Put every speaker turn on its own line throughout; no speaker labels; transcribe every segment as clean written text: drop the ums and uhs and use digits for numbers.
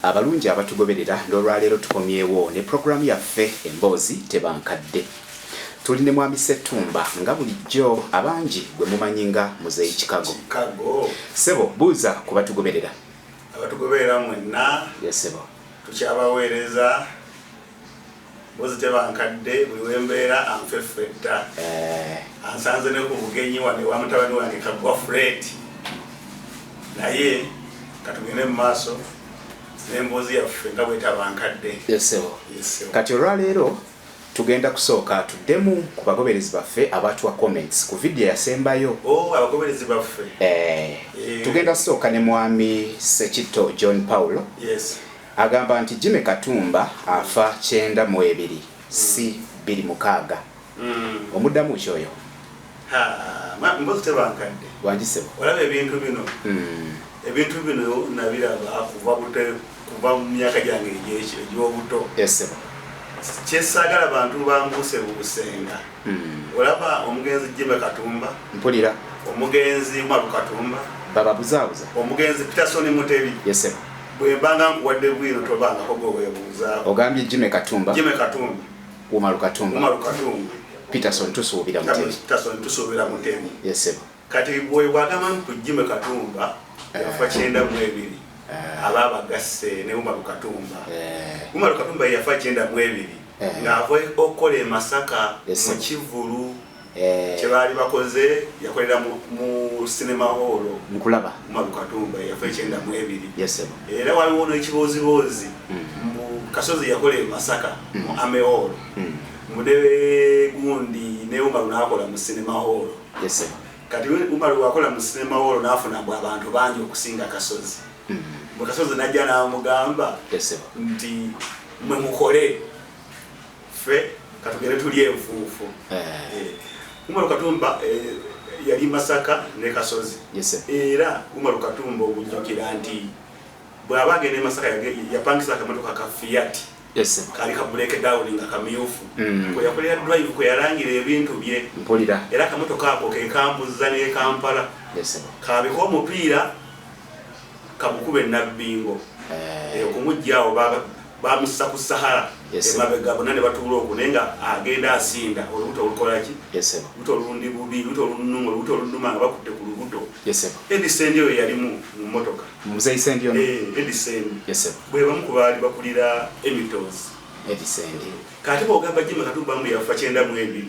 abalungi abatugoberera ndolwaleero tukomyewo ne programu yaffe emboozi tebankadde. Tuline mwami Ssettumba nga bulijjo abangi gwe mumanyi nga Muzeeyi Chicago. Sebo buuza ku batugoberera.
Abatugoberera mwenna.
Yes sebo.
Tukyabaweereza mbuzi tebankadde buli wembeera anfeffetta. Ansanze ne ku bugenyi wane wa mutabani wange Kagwa Fred. Naye katugende mu maaso n'emboozi yaffe nga bwetabankadde.
Yes sebo. Kati olwaleero tugenda kusooka tuddemu ku bagoberezi baffe abatwa comments ku video yasembayo.
Abagoberezi baffe.
Tugenda kusooka ne mwami Ssekitto John Paulo.
Yes.
Agamba nti Jimmy Katumba afa 92 si 26. Omuddamu kyoyo.
Mbuzi tebankadde.
Wangisebo.
Olaba ebintu bino. Ebintu bino nabiraba kuva mu myaka gyange egy'obuto.
Yes sebo.
Kyesagala abantu bambuse busenga. Olaba omugenzi Jimmy Katumba.
Mpulira.
Omugenzi Maru Katumba.
Baba buzaabuza.
Omugenzi Peterson Mutebi.
Yes sebo.
Bwebanga nkuwadde bwino tobanga kogo weebuuza.
Ogambye Jimmy Katumba.
Jimmy Katumba.
Umaru Katumba.
Umaru Katumba.
Peterson tusuubira Mutebi.
Peterson tusuubira Mutebi.
Yes sebo.
Kati bwebagamba ku Jimmy Katumba yafa 92. Ababa gasse ne Umaru Katumba. Umaru Katumba yafa 92. Ng'ava okukola Masaka mu Kivulu. Kyebali bakoze yakolera mu cinema hall.
Nkulaba.
Umaru Katumba yafa 92.
Yes sebo.
Era waliwo n'ekiboozibozi mu Kasozi yakola Masaka mu Ame hall. Mudebe gundi ne Umaru n'akola mu cinema hall.
Yes sebo.
Kati Umaru wakola mu cinema hall n'afuna abantu bangi okusinga Kasozi. Mu Kasozi najja n'amugamba nti mwe mukole ffe katugere tuli enfuufu. Umaru Katumba yali Masaka ne Kasozi. Era Umaru Katumba obujjukira nti bw'aba agenda Masaka yapangisa akamotoka ka Fiat. Kali ka break down nga kamyufu. Ko yakolera drive ko yalangira ebintu bye.
Mpulira.
Era akamotoka ako ke kambuza ne Kampala. Kabiko omupiira kabukube Nabbingo. Okumujjaawo bamussa ku Sahara. Emabega bonna ne batuula okunenga agenda asinda olubuto olukola ki? Olubuto olundi bubi, olubuto olunungo, olubuto olunuma nga bakutte ku lubuto. Eddie Sendi oyo yali mu mmotoka.
Muzeeyi Sendi ono?
Eddie Sendi. Bwe bamu ku baali bakulira Emitos.
Eddie Sendi.
Kati bw'ogamba Jimmy Katumba mbu yafa 92.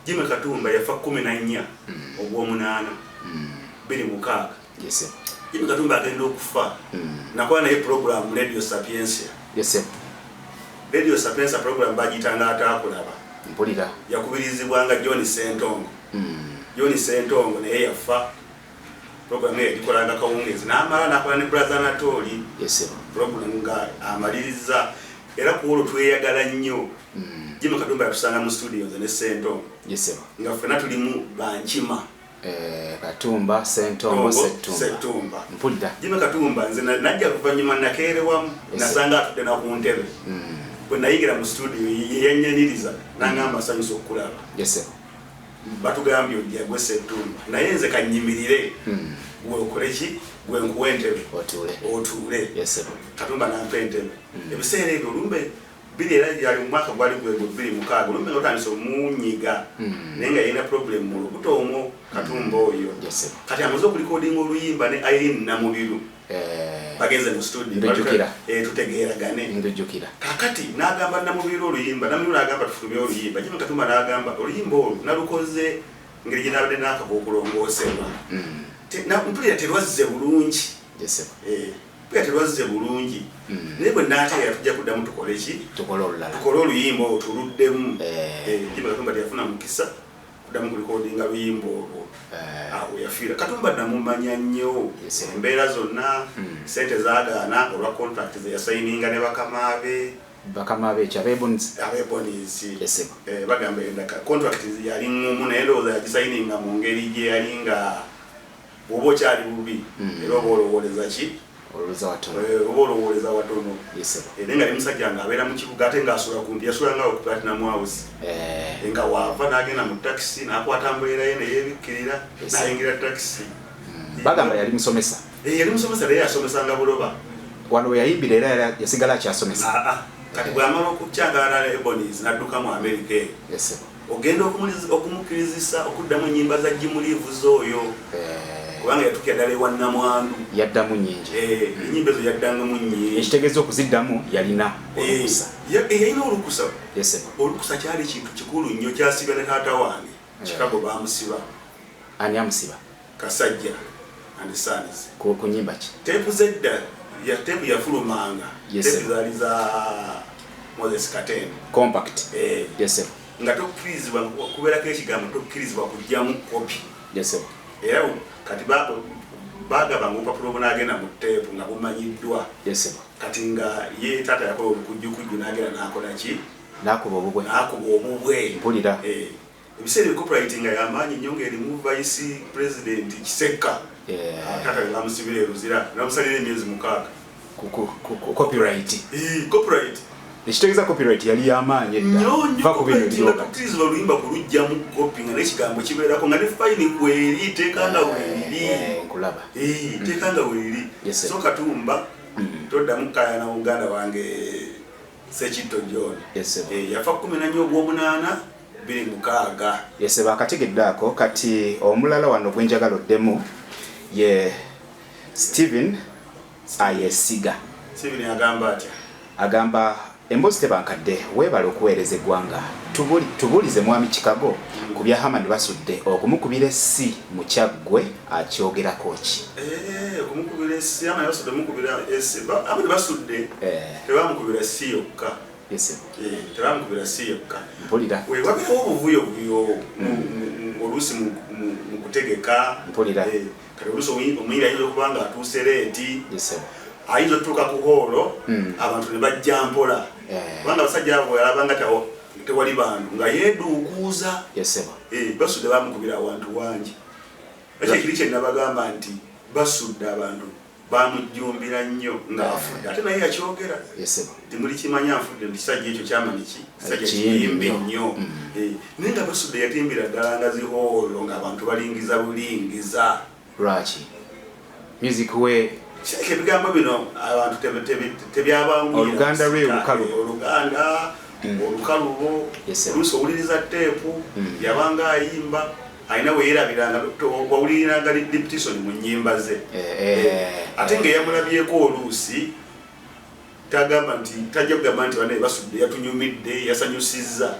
Jimmy Katumba yafa 14 ogw'omunaana 26. Jimmy Katumba agenda okufa. Nakola naye program Radio Sapiensia. Radio Sapiensia program bagitanga ataakulaba.
Mpulira.
Yakubirizibwanga John Sentongo. John Sentongo naye yafa. Program ye yagikolanga kawungezi n'amala nakola ne Brother Anatoli. Program nga amaliriza era ku olwo tweyagala nnyo. Jimmy Katumba yatusanga mu studios ne Sentongo. Nga ffenna tulimu Bankima.
Katumba, Sentongo, Ssettumba. Mpulira.
Jimmy Katumba nze najja kuvannyuma nakeerewamu nasanga atudde na ku ntebe. Bwe nayigira mu studio yannyaniriza n'angamba asanyusa okulaba. Batugambye ojja gwe Ssettumba. Naye nze kanyimirire. Gwe okole ki? Gwe nkuwa entebe. Otuule. Katumba n'ampa entebe. Ebiseera ebyo olumbe biri era yali mu mwaka gwali gwe 26. Olumbe ng'otandise omunyiga. Naye nga yalina problem mu lubuto omwo Katumba oyo. Kati amaze okulikodinga oluyimba ne Irene Namubiru. Bagenze mu studio tutegeeragane. Kakati n'agamba Namubiru oluyimba. Namubiru n'agamba tufulumye oluyimba. Jimmy Katumba n'agamba oluyimba olwo nalukoze ngeri gye nabadde n'akako okulongoosebwa. Mpulira terwazze bulungi. Terwazze bulungi. Naye bwe n'ateera tujja kuddamu tukole ki? Tukole oluyimba olwo tuluddemu. Jimmy Katumba teyafuna mukisa kuddamu kulikodinga luyimba olwo. Awo yafiira. Katumba namumanya nnyo. Embeera zonna sente zaagaana olwa contract ze yasayininga ne bakamaabe.
Bakamaabe ki Abebonizi?
Abebonizi. Bagamba endaka contract yali ngumu naye ndowooza yagisayininga mu ngeri gye yali nga bw'oba okyali bubi era oba olowooleza ki? Oba olowooleza watono. Naye nga ne musajja ng'abeera mu kibuga ate ng'asula kumpi yasulanga ku Platinum House. Nga waava n'agenda mu takisi n'akwata ambuleera ye ne yeebikkirira n'ayingira takisi.
Bagamba yali musomesa.
Yali musomesa naye yasomesanga Buloba.
wano yayimbira era yasigala kyasomesa.
Kati bwamala okukyagala Ebonies nadduka mu America.
Yes.
Ogenda okumukirizisa okuddamu ennyimba za Jim Reeves oyo. Kubanga yatukya ddala ewa Namwandu.
Yaddamu nnyingi.
Ennyimba ezo yaddangamu nnyingi.
Ekitegeeza okuziddamu yalina olukusa.
Yalina olukusa.
Yes.
Olukusa kyali kintu kikulu nnyo kyasiba ne taata wange. Chicago bamusiba.
Ani amusiba?
Kasajja and Sons.
Ku nyimba ki?
Tepu zedda ya tepu yafulumanga.
Yes.
Tepu zali za Moses Katende.
Compact. Yes.
Nga tokkirizibwa kubeerako ekigambo tokkirizibwa kujjamu kopi.
Yes.
Era kati bagabanga obupapula obunaagenda mu teepu nga bumanyiddwa.
Yes.
Kati nga ye taata yakola olukujjukujju n'agenda n'akola ki?
N'akuba obubwe.
N'akuba obubwe.
Mpulira.
Ebiseera copywriting y'amaanyi nnyo ng'erimu vice president Kisekka. Taata bamusibira eruzira n'amusalira emyezi 6.
Copyright.
Copyright.
Ekitegeeza copyright yali y'amaanyi edda.
Va ku bino tukkiriza oluyimba kulujjamu kopi nga n'ekigambo kibeerako nga ne fayini kweri teekanga weeri.
Nkulaba.
Teekanga weeri. So Katumba toddamu kkaayana muganda wange Sekitto John. Yafa 14/8 26.
Yes, bakategeddaako kati omulala wano gwenjagala oddemu ye Steven Ayesiga.
Steven agamba atya?
Agamba emboozi tebankadde weebala okuweereza eggwanga tubuulize mwami Chicago ku bya Hamani basudde okumukubira essi mu kyaggwe akyogerako ki?
Okumukubira essi Hamani basudde mukubira essi Hamani basudde tebamukubira essi yokka.
Yes.
Tebamukubira essi yokka.
Mpulira.
Wabeerawo obuvuyo oluusi mu kutegeka.
Mpulira.
Kati oluusi omuyimbi ayinza okuba nga atuuse leeti.
Yes.
Ayinza otutuuka ku hoolo abantu ne bajja mpola. Kubanga abasajja abo yalabanga tewali bantu nga yeeduukuuza.
Yes.
Basudde bamukubira awantu wangi. Ekyo kiri kye nabagamba nti basudde abantu bamujjumbira nnyo ng'afudde ate naye yakyogera.
Yes.
Timuli kimanya afudde nti kisajja ekyo kyamanyi ki? Kisajja kiyimbi nnyo. Naye nga basudde yatimbira ddala nga zihoolo ng'abantu balingiza bulingiza.
Lwaki? Music we
ebigambo bino abantu tebyabangu.
Oluganda lwe olukalu.
Oluganda olukalubo. Oluusi owuliriza teepu yabanga ayimba ayina we yeerabiranga wawuliriranga Diptison mu nnyimba ze. Ate ng'eyamulabyeko oluusi tajja kugamba nti banaye basudde yatunyumidde yasanyusizza.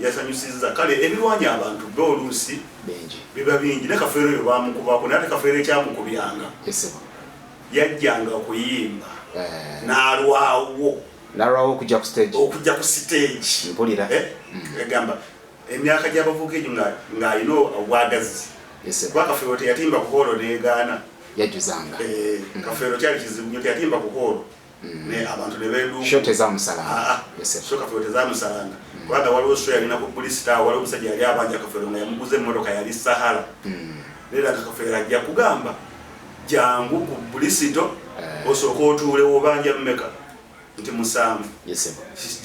Yasanyusizza kale ebirwanya abantu be oluusi biba bingi ne Kafeero oyo bamukubako naye ate Kafeero ekyamukubyanga yajjanga okuyimba n'alwawo
okujja
ku stage.
Mpulira.
Egamba emyaka gy'abavubuka egyo ng'alina obwagazi. Kuba Kafeero teyatimba ku hoolo n'egaana.
Yajjuzanga.
Kafeero kyali kizibu nnyo teyatimba ku hoolo. Abantu ne beeduuka.
Sho tezamusalanga.
Sho Kafeero tezamusalanga. Kubanga waliwo sho yalina ku police tower waliwo omusajja yali abanja Kafeero nga yamuguza emmotoka yali Sahara. Neera Kafeero ajja kugamba jangu ku bulisito osooka otuulewo obanja mmeka nti 7.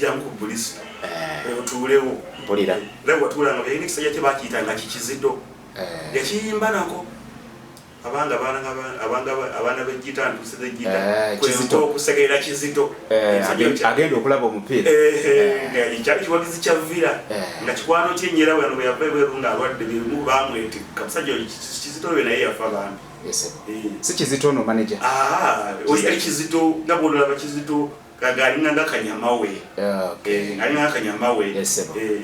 Jangu ku bulisito otuulewo.
Mpulira.
Leo watuulanga yalina ekisajja kye baakiyitanga Kikizito. Yakiyimba nako. Abaana b'ejjita ntuusiza ejjita Kizito okusekerera Kizito
agenda okulaba omupiira
kyali kiwagizi kya Villa nga kikwano kyennyera wano bwe yava ebweru ng'alwadde bimu bamwetikka musajja Kizito oyo naye yafa bantu.
Si Kizito ono manager?
Yali Kizito nga bw'olaba Kizito ng'alinga nga Kanyamawe. Alinga nga Kanyamawe.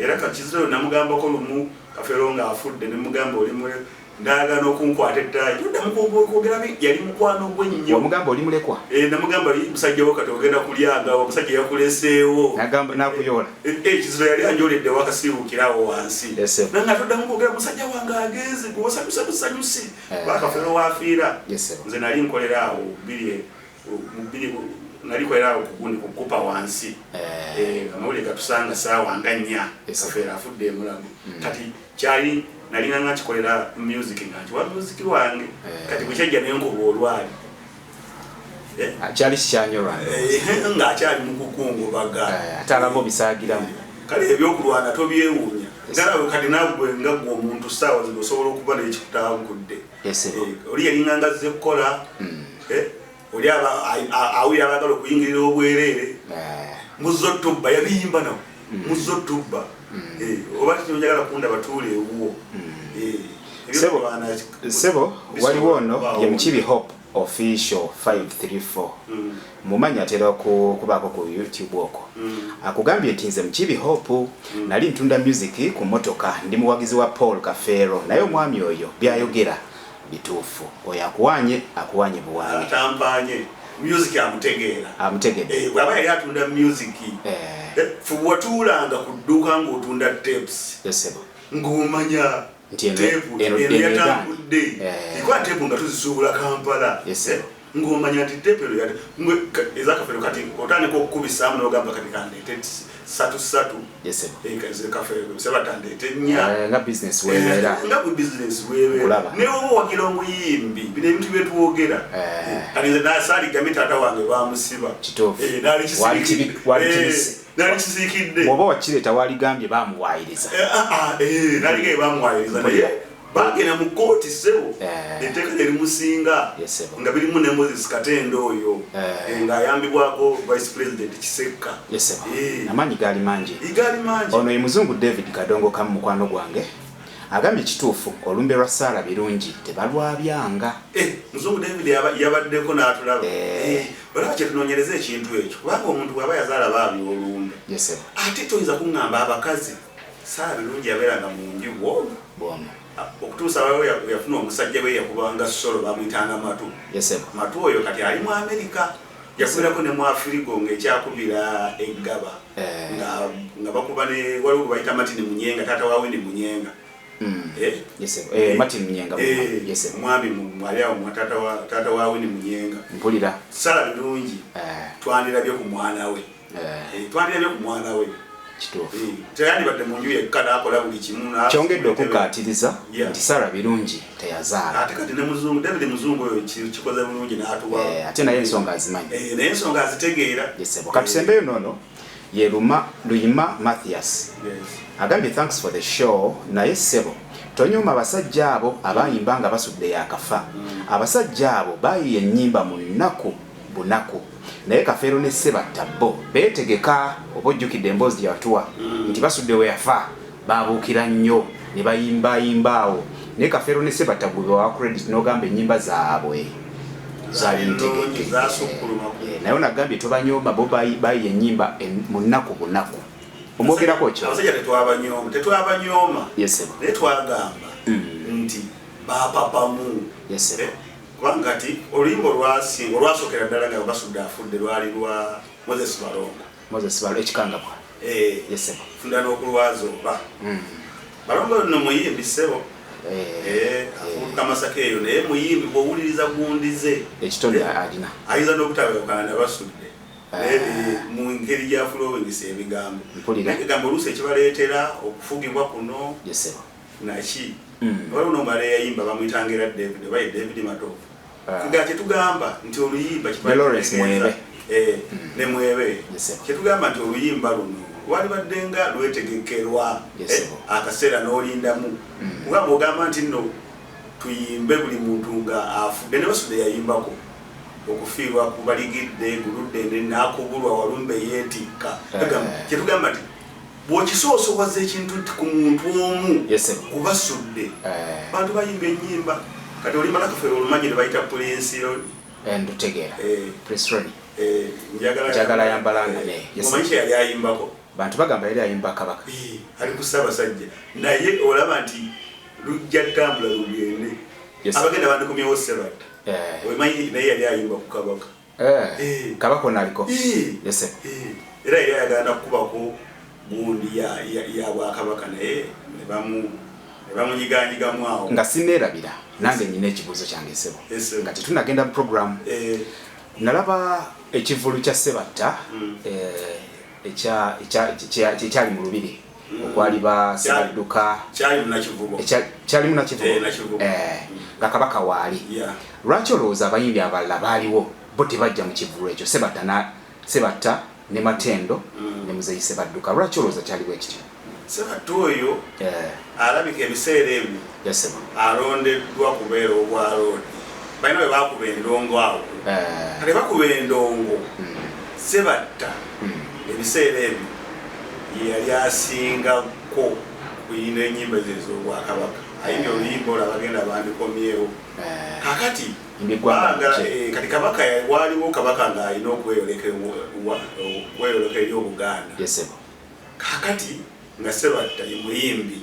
Era Kizito oyo namugambako lumu Kafeero ng'afudde ne mugamba oli mule ndaga n'okunkwata ettayi tuddamu kwogera yali mukwano gwe nnyo.
Omugamba oli mulekwa?
Namugamba musajja wo kati ogenda kulyanga omusajja yakuleseewo
n'akuyoola.
Kizito yali anjoledde wakasiibukirawo wansi nanga tuddamu kwogera musajja wange agenze gwosanyusa busanyusi Kafeero waafiira. Nze nali nkolera awo nali kolera awo kugundi kukupa wansi amawulire gatusanga saawa nga 4 Kafeero afudde emulamu. Kati kyali nalinga nga kikolera music nga wa music wange kati bwekyajja n'enkuba olwali
kyali kikyanyolwa
nga akyali mu kukungubaga
ate alaba obisaagiramu.
Kale ebyokulwana tobyewuunya ngalawe kati naggwe nga gwe omuntu saawa zino osobola okuba n'ekikutambudde. Oli yalinga nga azze kukola oli awuli abagala okuyingirira obwerere muzotubba yabiyimba nawo muzotubba oba tinojagala kunda batuule ewuwo
sebo waliwo no ye Mukibi Hope official 534 mumanya atera kubaako ku YouTube okwo akugambye nti nze Mukibi Hope nali ntunda music ku motoka ndi muwagizi wa Paul Kafero naye omwami oyo byayogera bituufu oyo akuwanye buwange
atampanye music amutegeera bwaba yali atunda music fuwatuulanga ku dduuka ng'otunda tapes ng'omanya eno yatambudde ikuba tepu nga tuzisuubula Kampala ng'omanya nti tepu ezakafero kati otandika okukubisaamu n'ogamba kati kandeete 3 kafero sebatandeete nnya
nga business webeera
naye oba wagira omuyimbi bino ebintu byetwogera kati nze nasaaligame taata wange bamusiba nali kisiikidde
bw'oba wakireeta waligambye bamuwaayiriza
nalige bamuwaayiriza naye bagenda mu kooti sebo etteeka lyerimusinga nga birimu ne Moses Katendo oyo ng'ayambibwako vice president Kisekka
amaanyi gaali mangi ono ye muzungu David Kadongo kamu mukwano gwange agambye kituufu olumbe lwa Sarah Birungi tebalwabyanga
muzungu David yabaddeko n'atulaba olaba kyetunoonyereza ekintu ekyo kubanga omuntu bw'aba yazaala baabi olumbe ate toyinza kuŋŋamba abakazi Sarah Birungi yabeeranga mu nju bw'ono okutuusa wawe yafuna omusajja we yakubanga solo bamuyitanga matu oyo kati ali mu Amerika yakulirako ne mu Afirigo ng'ekyakubira eggaba nga bakuba ne waliwo gwe bayita Martin Munyenga taata waawe ni Munyenga
Martin Munyenga
mwami mwali awo taata waawe ni Munyenga
mpulira
Sarah Birungi twandirabye ku mwana we teyandibadde mu nju yekka n'akola buli kimu
kyongedde okukkaatiriza nti Sarah Birungi teyazaala
ate kati ne muzungu David muzungu oyo kikoze bulungi n'atuwa
ate naye ensonga azimanyi
naye ensonga azitegeera
katusembeyo noono ye Luyima Mathias agambye thanks for the show naye ssebo tonyuma abasajja abo abayimba nga basudde yakafa abasajja abo bayiye ennyimba mu nnaku bunaku naye Kafeero ne Sebatta bo beetegeka oba ojjukidde emboozi gyatuwa nti basudde we yafa baabuukira nnyo ne bayimbayimba naye Kafeero ne Sebatta gwe bawa credit n'ogamba ennyimba zaabwe zaali ntegeke naye onagambye tobanyooma bo bayiye ennyimba mu nnaku bunaku omwogerako kyo
abasajja tetwabanyooma naye twagamba nti bapapamu kubanga ati oluyimba olwasookera ddala nga basudde afudde lwali lwa Moses Balongo
ekikangabwa
funda n'okulwaza oba Balongo nno muyimbi ssebo afuuka Masaka eyo naye muyimbi bw'owuliriza gundize
ekitonde alina
ayinza n'obutabeekana ne basudde mu ngeri gya flowingisa ebigambo ebigambo oluusi ekibaleetera okufugibwa kuno naki waliwo n'omala eyayimba bamuyitanga David oba ye David Matovu kiga kyetugamba nti oluyimba ne Mwebe kyetugamba nti oluyimba luno walibadde nga lwetegekerwa akaseera n'olindamu kugamba ogamba nti nno tuyimbe buli muntu nga afudde ne basudde yayimbako okufiirwa kubaligidde guludde n'akubulwa walumbe yeetikka kyetugamba nti bw'okisoosowaza ekintu nti ku muntu omu kubasudde bantu bayimba ennyimba kati olimba Kafeero olumanyi ne bayita Prince
ndutegeera njagala yambalanga
omanyi yali ayimbako
bantu bagamba yali ayimba Kabaka
ali ku Ssaabasajja naye olaba nti lujja ttambula lugende abagenda bandikumyewo Sebatta omanyi naye yali ayimba ku Kabaka
Kabaka onaaliko
era yali ayagala kukubako gundi ya Bwakabaka naye ne bamunyiganyigamu awo
nga sineerabira nange nyina ekibuuzo kyange ssebo nga tetunagenda mu programu nalaba ekivulu kya Sebatta ekyali mu lubiri okwali ba Sebadduka kyalimu nakivubo nga Kabaka waali lwaki olowooza abayimbi abalala baaliwo bo tebajja mu kivulu ekyo Sebatta ne Matendo ne Muzeeyi Sebadduka lwaki olowooza kyaliwo ekityo
Sebatta oyo alabika ebiseera ebyo alondeddwa kubeera obwaloodi baina bwe bakuba endongo awo kale bakuba endongo Sebatta ebiseera ebyo yali asingako kuyina ennyimba z'Obwakabaka ayimbye oluyimba olwo abagenda bandikomyewo kakati kati kabaka waliwo kabaka ng'alina okweyoleka eri Obuganda kakati nga Sebatta ye muyimbi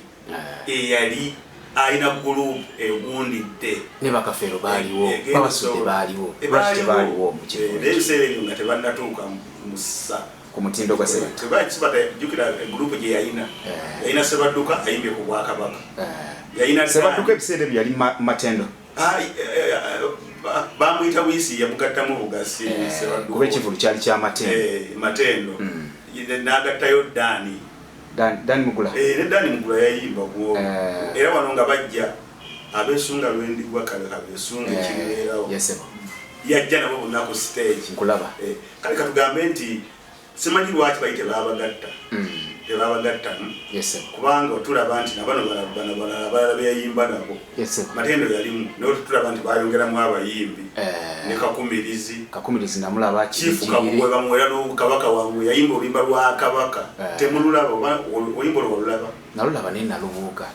eyali alina gurupu egundidde
ne bakafeero baaliwo babasudde baaliwo lwaki tebaaliwo mu kibuga
n'ebiseera ebyo nga tebannatuuka musa
ku mutindo gwa Sebatta
Sebatta jjukira gurupu gye yalina Sebadduka ayimbye ku Bwakabaka
Sebadduka ebiseera ebyo yali Matendo
bamuyita Buyisi yamugattamu Bugasi Sebadduka
kuba ekivulu kyali kya
Matendo n'agattayo Dani
Mugula
ne Dani Mugula yayimba kuwo era wano nga bajja abeesunga lwendigwa kale abeesunga ekireerawo yajja nabo bonna ku stage
nkulaba
kale katugambe nti simanyi lwaki bayite babagatta tebabagatta kubanga tulaba nti nabano balala beyayimba nabo Matendo yalimu tulaba nti bayongeramu abayimbi ne Kakumirizi
namulaba
Chifu Kabwe bamuwera n'Obukabaka wamwe yayimba oluyimba lwa Kabaka temululaba oluyimba olulaba
nalulaba naye nalubuuka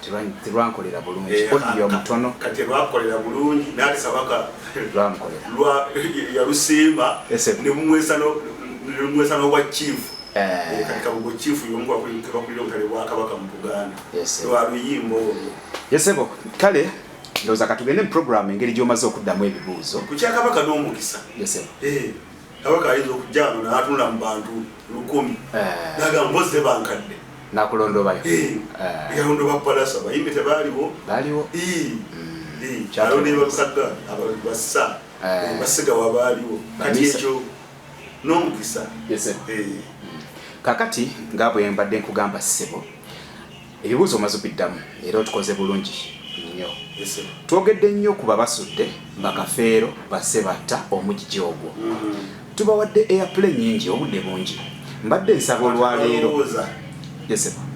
terwankolera bulungi odiyo mutono
kati lwakolera bulungi naate Kabaka
lwamukolera
yalusiima ne mumwesa n'obwa Chifu kati Kabugo Chifu y'omu akulira obutale bwa Kabaka mu Buganda lwaluyimba olwo
yesebo kale ndoza katugende mu program engeri gy'omaze okuddamu ebibuuzo
ku kya Kabaka n'omukisa Kabaka ayinza okujja wano n'atunula mu bantu 100 n'agamba mpozi tebankadde
nakulondobayo
yalondoba Palasa bayimbi tebaaliwo alonde balukaga bassa basiga wabaaliwo kati ekyo n'omukisa
kakati nga bwe mbadde nkugamba ssebo ebibuuzo omaze obiddamu era otukoze bulungi nnyo twogedde nnyo ku babasudde bakafeero ba Sebatta omugigi ogwo tubawadde airplay nyingi obudde bungi mbadde nsaba olwaleero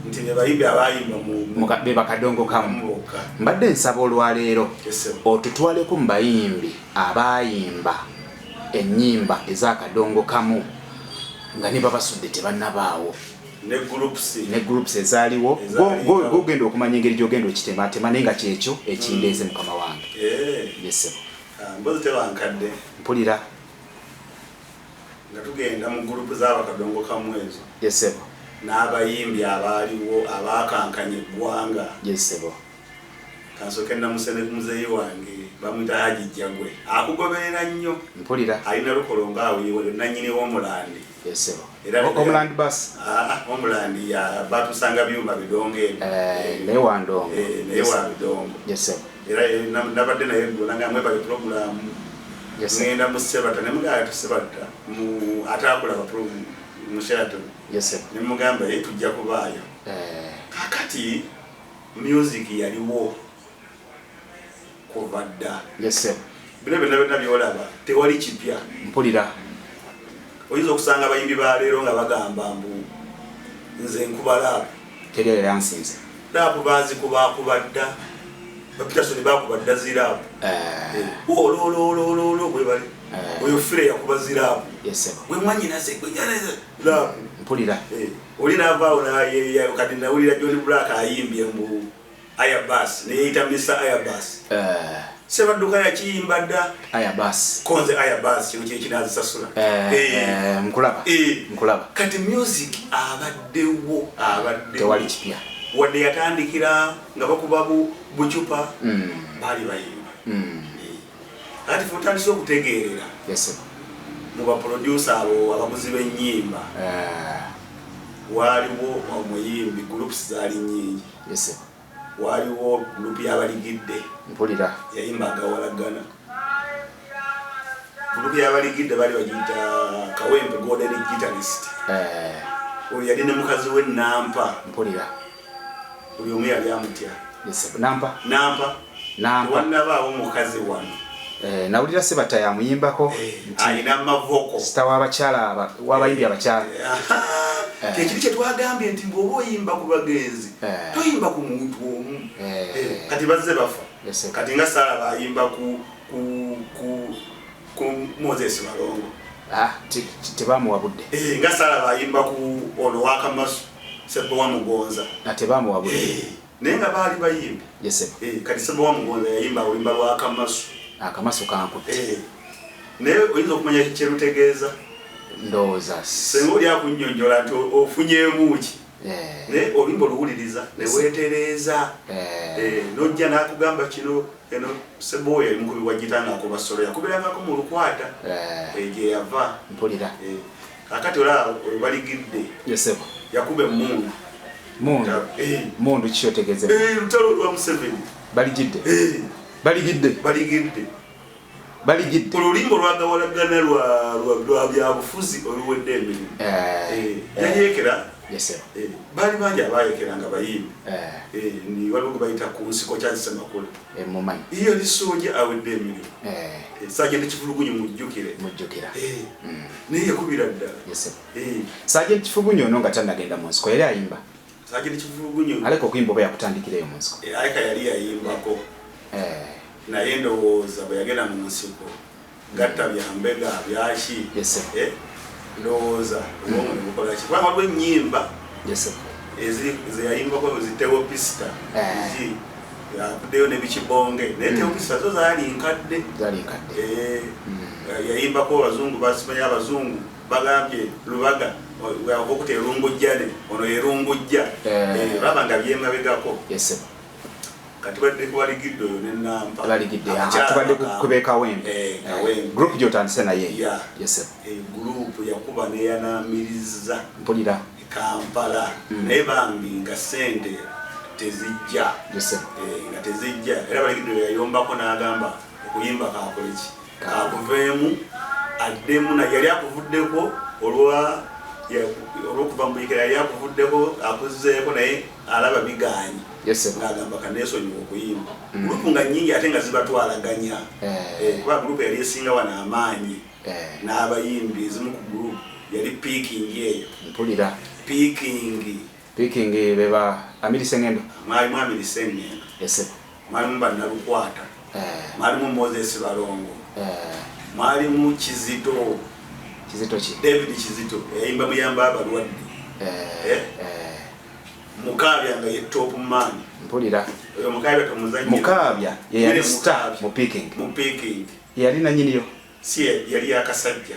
nti bayimbi abayimba
be bakadongo kamu mbadde nsaba olwaleero otutwaleko mu bayimbi abayimba ennyimba ez'akadongo kamu nga ne babasudde tebannabaawo ne groups ezaaliwo gogenda okumanya engeri gy'ogenda okitematema naye nga kyekyo ekindeeze mukama wange
mbozi tebankadde
mpulira
nga tugenda mu gurupu z'abakadongo kamu ezo
sebo
n'abayimbi abaaliwo abakankanya eggwanga
sebo
kansooke namusene muzeeyi wange bamuyita Haji Jagwe akugoberera nnyo
mpulira
alina lukolongo awo nannyini w'omulandi
Omulandi bus
omulandi batusanga byuma bidongo
naye wandongo
naye wa bidongo era nabadde naye nanga mwebale program ngenda mu Sebatta ne mugaya Sebatta mu atakulaba mu Sheraton ne mugamba tujja kubaayo kakati music yaliwo kuva dda bino byonna byolaba tewali kipya
mpulira
oyinza okusanga abayimbi ba leero nga bagamba mbu nze nkuba laapu
teri eransinze
laapu baazikubakuba dda Bapitasoni bakuba dda ziraapu olololololo bwe bali oyo fire yakuba ziraapu gwe mwanyinaze gwe laapu
mpulira
oli naavaawo kati nawulira John Black ayimbye mbu Ayabas neyeyita Mr. Ayabas Sebadduka yakiyimba dda
Ayabas
konze Ayabas kino kyekinazisasula
nkulaba
kati music abaddewo
tewali kipya
wadde yatandikira nga bakuba bucupa baali bayimba kati futandise okutegeerera mu baproducer abo abaguzi b'ennyimba waliwo omuyimbi groups zaali nnyingi waliwo group y'abaligidde
mpulira
yayimba agawalagana group y'abaligidde bali bagiyita Kawempe Golden Guitarist oyo yali ne mukazi we Nampa
mpulira
buli omu yali amutya
Nampa
wannabaawo mukazi wano
nawulira Sebatta yamuyimbako
alina amavoko
sita w'abakyala w'abayimbi abakyala
kyekiri kye twagambye nti bw'oba oyimba ku bagenzi toyimba ku muntu omu kati bazze bafa kati nga Saala bayimba ku ku Moses Balongo
tebamuwabudde
nga Sala bayimba ku ono Wakamasu Sebo wa Mugonza
tebamuwabudde
naye nga baali bayimbi kati Sebo wa Mugonza yayimba oluyimba lwa
Akamasu kankutte
naye oyinza okumanya kyerutegeeza
ndowooza
senga oli akunnyonnyola nti ofunyeemu ki naye oluyimba oluwuliriza ne weetereeza n'ojja n'akugamba kino eno Sebo oyo mukubi wa gita ng'akuba solo yakubirangako mu lukwata gye yava
mpulira
kakati olaba webaligidde yakuba emmundu
mundu kikyotegeeze
lutalo lwa Museveni baligidde olulimi olwagawalagana lwa byabufuzi oluwedde emirimu yayeekera baali bangi abayekera nga bayimbi waliwo gwe bayita ku nsiko kyazisemakula iyo ni Sooja awedde emirimu Sergeant Kifulugunyu mujjukire naye yakubira ddala
Sergeant Kifulugunyu ono nga tannagenda mu nsiko yali ayimba
Sergeant Kifulugunyu
aleka okuyimba oba yakutandikireyo mu nsiko
aleka yali yayimbako naye ndowooza bwe yagenda mu nsiko gatta byambega byaki ndowooza obwongo ne bukola ki kubanga waliwo ennyimba zeyayimbako zitewo pisita akuddeyo ne bikibonge naye tewo pisita zo zaali nkadde yayimbako abazungu basimanya abazungu bagambye Lubaga okute erungujjane ono erungujja olaba nga byemabegako kati badde kubaligidde oyo nenampa
tubadde kubeka wembe group gyotandise naye
group yakuba neyanamiriza
mpulira
Kampala naye bambi nga sente tezijja era baligidde oyo yayombako n'agamba okuyimba kakoleki kakuveemu addemu naye yali akuvuddeko olwokuva mu buyikira yali akuvuddeko akuzzeeko naye alaba biganye ng'agamba kaneesonyiwa okuyimba gurupu nga nnyingi ate nga zibatwalaganya kuba gurupu yali esinga wano amaanyi n'abayimbi ezimu ku gurupu yali piikingi eyo
mpulira
piikingi
beba Amiri Sengendo
mwalimu Amiri Sengendo mwalimu Bannalukwata mwalimu Moses Balongo mwalimu Kizito ki David Kizito yayimba muyamba abalwadde Mukabya nga ye top man
mpulira
oyo Mukabya tomuzanyi
Mukabya yali star mu picking yali nanyiniyo
si yali yakasajja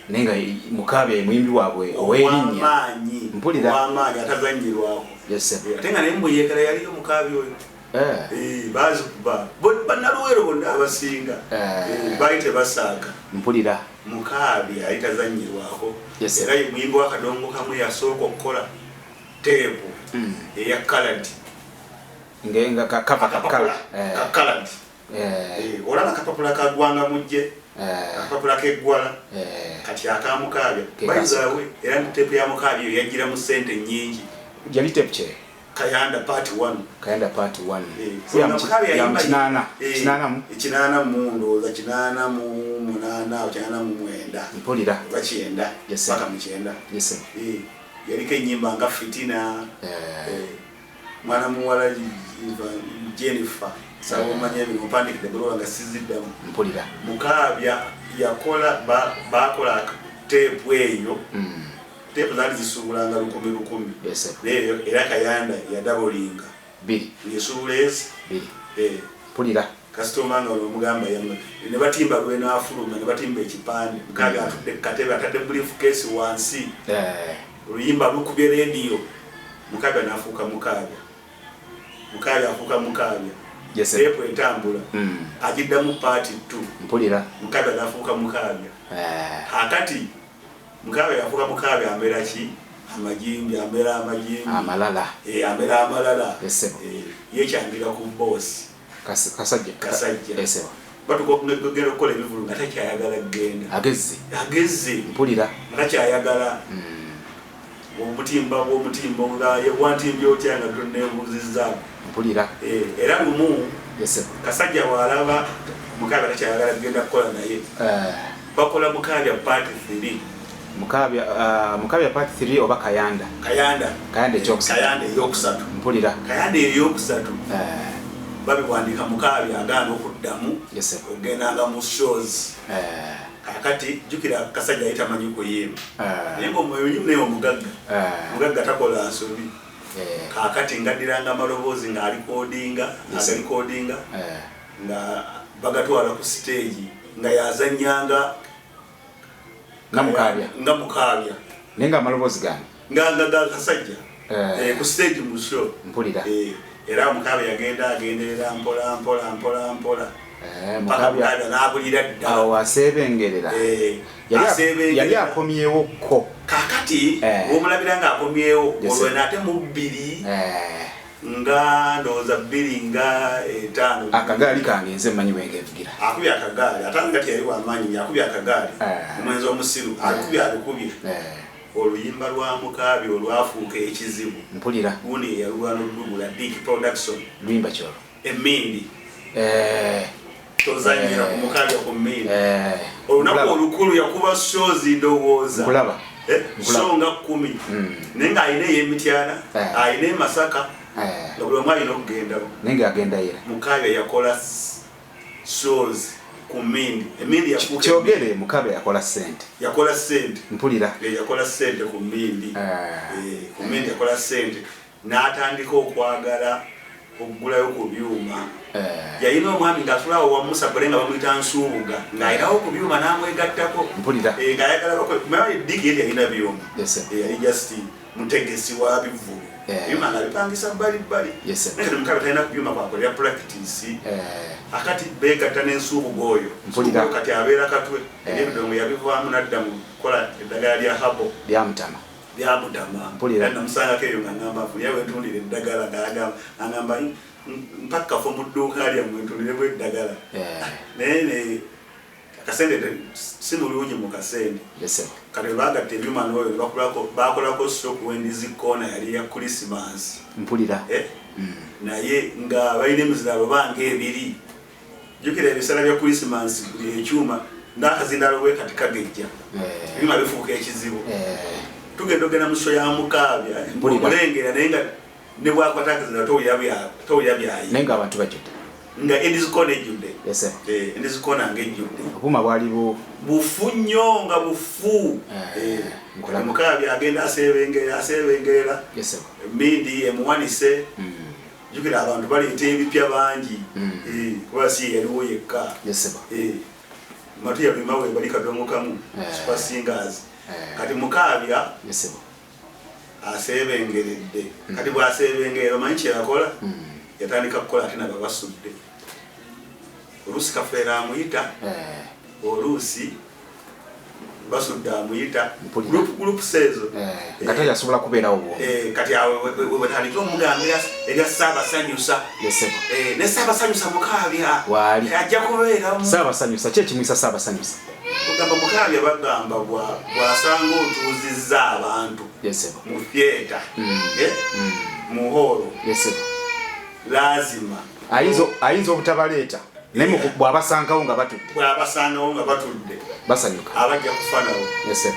nenga Mukabya muyimbi waabwe owerinnya mpulira
wamaanyi atazanyirwako ate nga nembuyekera yaliyo Mukabya oyo bazi kuba Bannaluwero bonna abasinga baali tebasaaga
mpulira
Mukabya ayitazanyirwako era ye muyimbi w'akadongo kamwe yasooka okukola teepu eya colored
ngenga kakala
olaba kapapula kagwanga mujje akapapula keggwala kati akamukabya bayizawe era teepu ya Mukabya yajjira mu sente nnyingi
yali teepu ki
Kayanda part 1 kinana mu ndowooza 89
mpulira
bakyenda paka mu kyenda yaliko ennyimba nga Fitina mwana muwala Jennifer sabomanya ebintu mpandikidde bulwa nga siziddamu
mpulira
Mukabya yakola bakola teepu eyo teepu zaali zisuubulanga 100 era Kayanda yadabolinga yesuubula ezi
mpulira
kasitoma nga olwomugamba ne batimba lwenaafuluma ne batimba ekipande Mukabya atudde ku katebe atadde briefcase wansi oluyimba lukubye rediyo Mukabya n'afuuka Mukabya afuuka Mukabya teepu etambula agiddamu paati 2
mpulira
Mukabya n'afuuka Mukabya akati Mukabya yafuuka Mukabya ambeera ki amajimbi ambeera amajimbi
amalala
yekyangira ku boss
kasajja
batugenda okukola ebivulu nga takyayagala kugenda agezze
mpulira
takyayagala omutimba nga wantimbye otya nga toneebuuzizzaako
mpulira
era lumu kasajja bw'alaba Mukabya takyayagala kugenda kukola naye bakola Mukabya part 3 Mukabya part 3 oba Kayanda
ekyokusatu
mpulira Kayanda eyokusatu babibwandika Mukabi agaana okuddamu ogendanga mu shows kakati jukira kasajja ayita manyi kuyimba naye ng'omuyimba naye omugagga takola nsobi kakati ngaddiranga amaloboozi ng'alikodinga nga bagatwala ku stage nga yazannyanga nga Mukaabya
naye nga amaloboozi gani
nga kasajja ku stage mu show
mpulira
era Mukaabya agenderera mpola
Mukaabya
n'abulira ddala
awo aseebengerera yali akomyewo ko
kakati omulabira nga akomyewo olwo nate mu 2 nga ndowooza 2 nga 5
akagaali kange nze mmanyi bwengevugira
akubye akagaali atanga kati yali wamaanyi akubye akagaali omwenzi omusiru alukubye oluyimba lwa Mukaabya olwafuuka ekizibu
mpulira
gundi yalwana olugula Dick Production
luyimba kyolo
Emmindi tozanyira ku Mukaabya ku Mmindi olunaku olukulu yakuba shows ndowooza
nkulaba
show nga 10 naye nga alina ey'Emityana alina e Masaka nga buli omu alina okugendawo
naye ng'agenda era
Mukaabya yakola shows ku Mmindi Emmindi
kyogere Mukaabya yakola ssente mpulira
yakola ssente ku Mmindi ku Mmindi yakola ssente n'atandika okwagala okugulayo ku byuma yalina omwami ng'atulawo wa Musa Bole nga bamuyita Nsuubuga ng'ayinawo ku byuma n'amwegattako ng'ayagala Diki yali yalina byuma yali just mutegesi wa bivulu byuma nga bipangisa bbalibbali naye kati Mukaabya talina ku byuma kwakolera practice akati beegatta n'Ensuubuga oyo kati abeera katwe ebyebidongo yabivaamu n'adda mu kukola eddagala lya habo
lyamutama
namusangako eyo nga ngamba afunira wentundira eddagala ng'agamba mpaka fo mu dduuka lyammwe ntundiremu eddagala naye akasente si mulungi mu kasente kati bagatta ebyuma n'oyo bakolako stroke wendizi koona yali ya Christmas
mpulira
naye nga balina emizindalo banga 2 jukira ebisala bya Christmas ekyuma n'akazindalo bwe kati kagejja ebyuma bifuuka ekizibu tugenda ogenda mu show ya Mukaabya omulengera naye nga ne bwakwata akazindalo towulira byayi
naye ng'abantu bajjudde
nga Endizikona ejjudde Endizikona ng'ejjudde
obuuma bwali
bufu nnyo nga bufu Mukaabya agenda aseebengerera Mmindi emuwanise jukira abantu baleeta ebipya bangi kuba si yaliwo yekka matu yalima we bali kadongo kamu super singers kati Mukaabya aseebengeredde kati bw'aseebengerera omanyi kye yakola yatandika kukola ate nabo basudde oluusi Kafeera amuyita oluusi basudde amuyita group sezo
nga tayasobola kubeerawo
kati awo wetandikira omugambira erya Ssaabasanyusa ne Ssaabasanyusa Mukaabya ajja kubeeramu
Ssaabasanyusa ki ekimuyisa Ssaabasanyusa
ogamba Mukaabya bagamba bw'asanga otuuzizza abantu mu theatre mu holo lazima
ayinza obutabaleeta naye bw'abasangawo nga batudde basanyuka
abajja kufanawo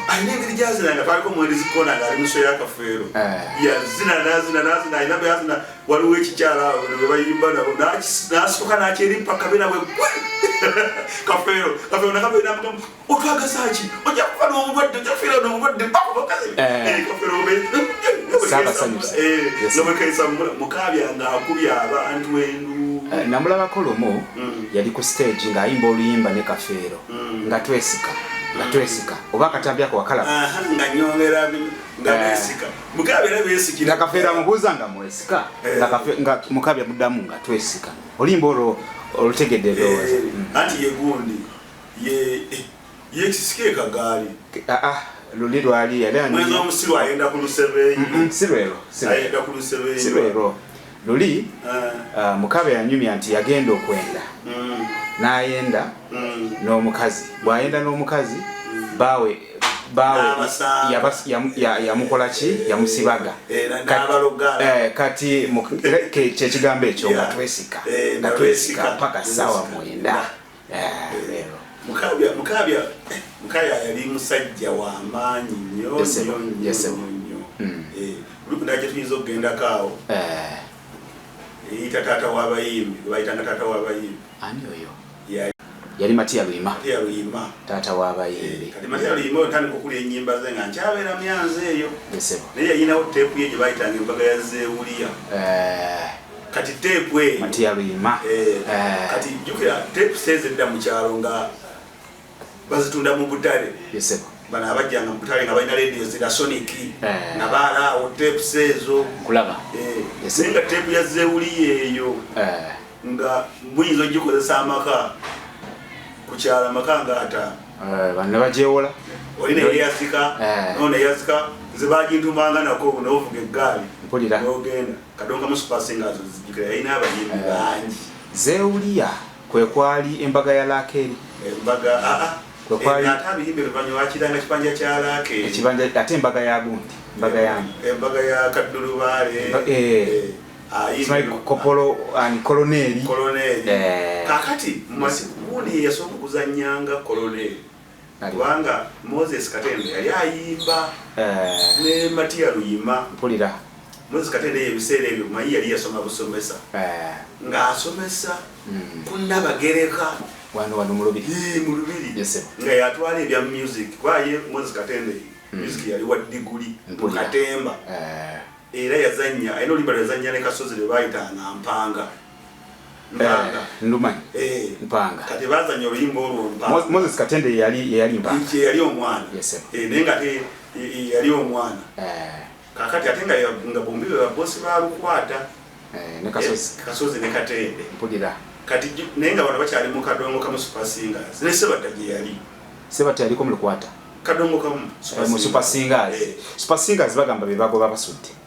alina engeri gyazina twaliko Endizikona ng'ali mu show ya Kafeero yazina alina bweyazina waliwo ekikyala awo bwe bayimba nabo n'asituka n'akyeri mpaka bena bwe Kafeero nakabeera mugamu otwagaza ki ojja kufa n'omulwadde ojja kufiira n'omulwadde
Ssaabasanyusa
nobwekaisa Mukaabya ng'akubye abantu endu
namulabako lumu yali ku stage ng'ayimba oluyimba ne Kafeero nga twesika oba akatambi ako wakalaba
nga nyongera nga besika Mukaabya era beesikira
Kafeero amubuuza nga mwesika nga Mukaabya muddamu nga twesika oluyimba olwo olutegedde lowooza
anti ye gundi ye kisike kagaali
luli lwali yali
mwezi omusiru ayenda ku Lusebenyi
si lwero luli Mukaabya yanyumya nti yagenda okwenda n'ayenda n'omukazi bw'ayenda n'omukazi baawe yamukola ki yamusibaga kati kyekigambo ekyo nga twesika paka ssaawa 9
Mukaabya yali musajja wa maanyi nnyo olukundaje tuyinza okugendako awo eyita taata w'abayimbi bayitanga taata w'abayimbi.
Ani oyo? Yali Matiya Luyima.
Matiya Luyima.
Taata w'abayimbi.
Kati Matiya Luyima otandika okulya ennyimba ze nga nkyabeera myanze eyo.
Yesebo.
Naye yalinawo teepu ye gye bayitanga embaga ya Zeewuliya. Kati teepu eyo.
Matiya Luyima.
Kati jjukira teepu seezedda mu kyalo nga bazitunda mu butale.
Yesebo.
Bana abajjanga mu butale nga balina radio zira Sonic. Na baalaawo teepu ezo.
Kulaba.
Naye nga teepu ya Zeewuliya eyo. Nga buyinza ogikozesa amaka. Kukyala makanga ata
banne bajewola
olina eyasika none eyasika zibagintumanga nako novuga eggaali
mpulira
ogenda kadonga mu super singers zijikira yina abayimbi bangi.
Zeewuliya kwe kwali embaga ya Lakeri
embaga kwe kwali atabiyimbi luvanyo wakiranga kibanja kya Lakeri
ekibanja ate embaga ya gundi embaga yange
embaga ya Kaddulubaale
Kopolo and Koloneli
kakati masibuuni yasooka kuzannyanga Koloneli kubanga Moses Katende yali ayimba ne Matiya Luyima.
Mpulira
Moses Katende ebiseera ebyo mayi yali yasoma busomesa ng'asomesa ku Nnabagereka
wano mu Lubiri
mu Lubiri nga yatwala ebya music kwaye Moses Katende music yali wa diguli mu Katemba. Era yazanya ayino limba yazanya ne Kasozi le bayitanga Mpanga
Ndumani Mpanga
kati bazanya oluyimba olwo Mpanga.
Moses Katende yali Mpanga
yali omwana nenga yali omwana kakati ate nga bombi ba bosi ba Lukwata
ne
Kasozi ne Katende
mpulira
kati nenga bano bakyali mu kadongo kamu super singers ne Sebataji yali
ko mu Lukwata
kadongo kamu
super singers bagamba bebagoba basudde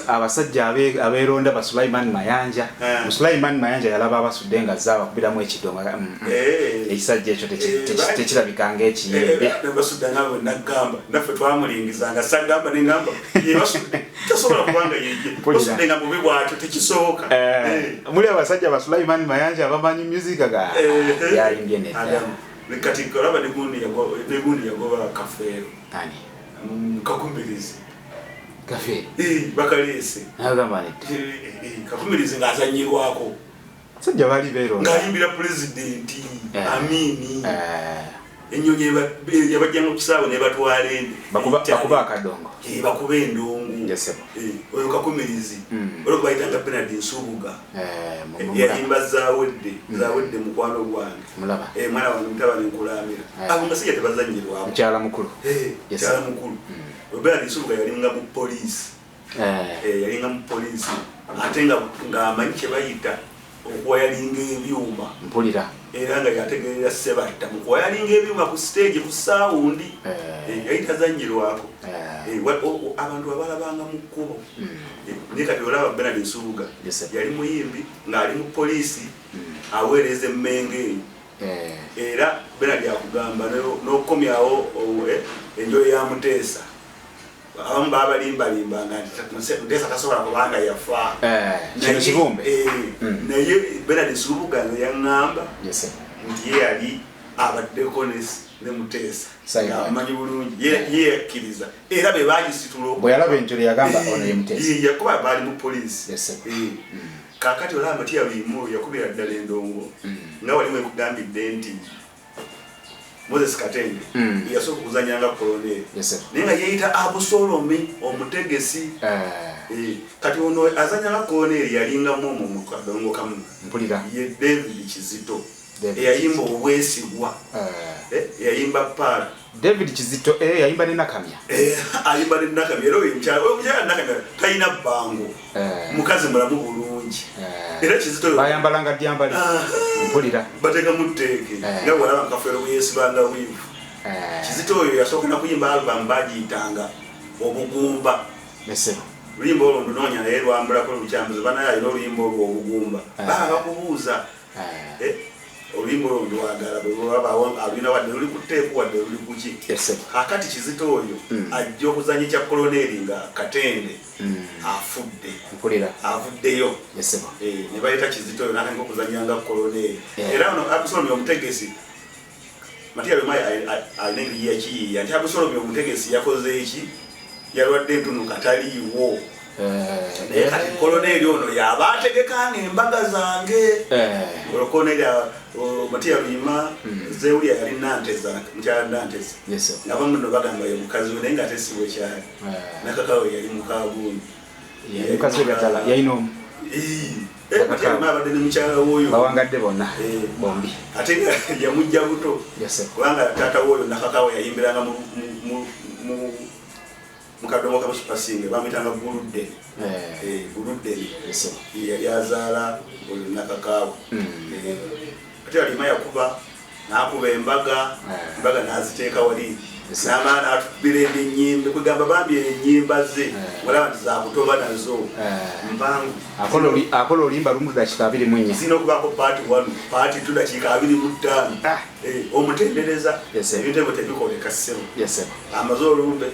abasajja abeeronda ba Sulaiman Mayanja. Sulaiman Mayanja yalaba abasudde nga zaaba kubiramu ekidonga ekisajja ekyo tekirabikanga ekiyembe
basudde nabo nagamba naffe twamulingizanga sagamba nengamba yebasudde tasobola kubanga yeje basudde nga mubi bwatyo tekisooka
muli abasajja ba Sulaiman Mayanja abamanyi music ga yayimbye nedda
kati kolaba negundi yagoba Kafeero Kakumbirizi
Kafeero
bakalese
nagamba nti
Kakumbirizi ng'azanyirwako
sajja bali beero
ng'ayimbira pulezidenti Amini ennyonyi yabajjanga ku kisaawe ne batwala ende
bakuba akadongo
bakuba endongo oyo Kakumbirizi olwo bayitanga Bernard Nsubuga yayimba zawedde mukwano gwange mwana wange mutabani nkulamira abo nga sijja tebazanyirwako
mukyala mukulu
Bernard Nsubuga yalinga mu poliisi yalinga mu poliisi ate ng'amanyi kye bayita okuwayalinga ebyuma
mpulira
era nga yategeerera Sebatta mu kuwayalinga ebyuma ku stage ku saawundi yali tazanyirwako abantu abalabanga mu kkubo naye kati olaba Bernard Nsubuga yali muyimbi ng'ali mu poliisi aweereza emmenge era Bernard yakugamba n'okukomyawo enjoyo ya Muteesa abamu babalimbalimba nga Muteesa tasobola kubanga yafa
kino kibumbe
naye Bernard Nsubuga yaŋŋamba nti ye yali abaddeko ne Muteesa amanyi bulungi ye yakkiriza era be bagisitula
bwe yalaba enjole yagamba ono ye Muteesa
yakuba baali mu poliisi kakati olaba Matiya Luyima yakubira ddala endongo nga walimu ekugambidde nti Moses Katende yasooka okuzanyanga Koloneli naye nga yeeyita Abusolome omutegesi kati ono azanyanga Koloneli yalingamu omwo mu kadongo kamu ye David Kizito eyayimba obwesigwa yayimba Paala
David Kizito yayimba ne Nakamya
ayimba ne Nakamya era omukyala Nakamya talina bbango mukazi mulamu bulungi era Kizito
bayambalanga dyambali mpulira
bateka mu tteeke nga bwalaba Kafeero bwe yeesibanga wiivu Kizito oyo yasooka na kuyimba album bagiyitanga Obugumba luyimba olwo ndunoonya naye lwambulako lukyambuzi banaye alina oluyimba olwo Obugumba baba bakubuuza oluyimba olwo ndwagala bwebaba alina wadde luli ku tteeku wadde luli ku ki kakati Kizito oyo ajja okuzanya ekya Koloneli nga Katende avuddeyo ne baleeta Kizito oyo n'atandika okuzanyanga Koloneli era ono Abusolome omutegesi Matiya Luyima alina engeri yakiyiiya nti Abusolome omutegesi yakoze eki yalwadde entunuka taliiwo kati koloneli ono yabategeka embaga zange koloneli Matia Luyima Zewulia yali Nanteza mkyala Nanteza abamu no bagamba ye mukazi we nga tesiwe cyane nakakawe yali mukabuni
mukazi we gatala yayino
Matia Luyima abadde ne mukyala woyo
bawangadde bonna bombi
ate yamujja buto kubanga tata woyo nakakawe yayimbiranga mu mukadomo kama supasinge bamitanga Buludde Buludde yali azaala nakakawe Matia Luyima yakuba nakuba embaga naziteeka wali n'amaana atubira ennyimba kugamba bambi ennyimba ze wala nti zakutoba nazo mpangu
akola olimba lumu dakika 24
zino okubaako paati 1 paati 2 dakika 25 omutendereza ebitebo tebikoleka ssebo amaze olumbe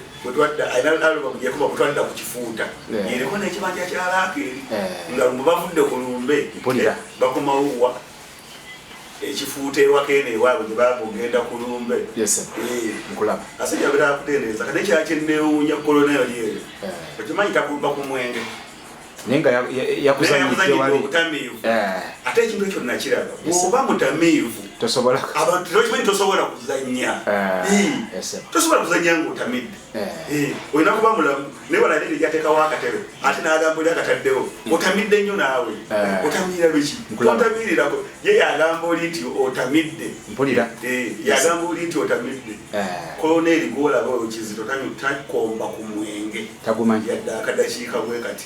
ayinaalubamujekuba kutwalira ku kifuuta yereko n'ekibanja kyalakeeri nga lumbe bavudde ku lumbe bakomawowa ekifuuta ewakene ewaabwe gye bagenda ku lumbe asajja abeera akutendereza kati ekyakyenewuunya koloneli eyo okimanyi takulumba ku mwenge
naye nga yakuzanyidde wali
obutamiivu ate ekintu ekyo nakiraba bw'oba mutamiivu abantu tokimanyi tosobola kuzannya tosobola kuzannya ng'otamidde olina kuba mulamu naye walalire gyateekawo akatebe ate n'agamba oli akataddewo otamidde nnyo naawe otamiira biki totamiirirako ye yagamba oli nti otamidde yagamba oli nti otamidde koloneli gwolaba oyo Kizito takomba ku mwenge yadde akadakiika bwe kati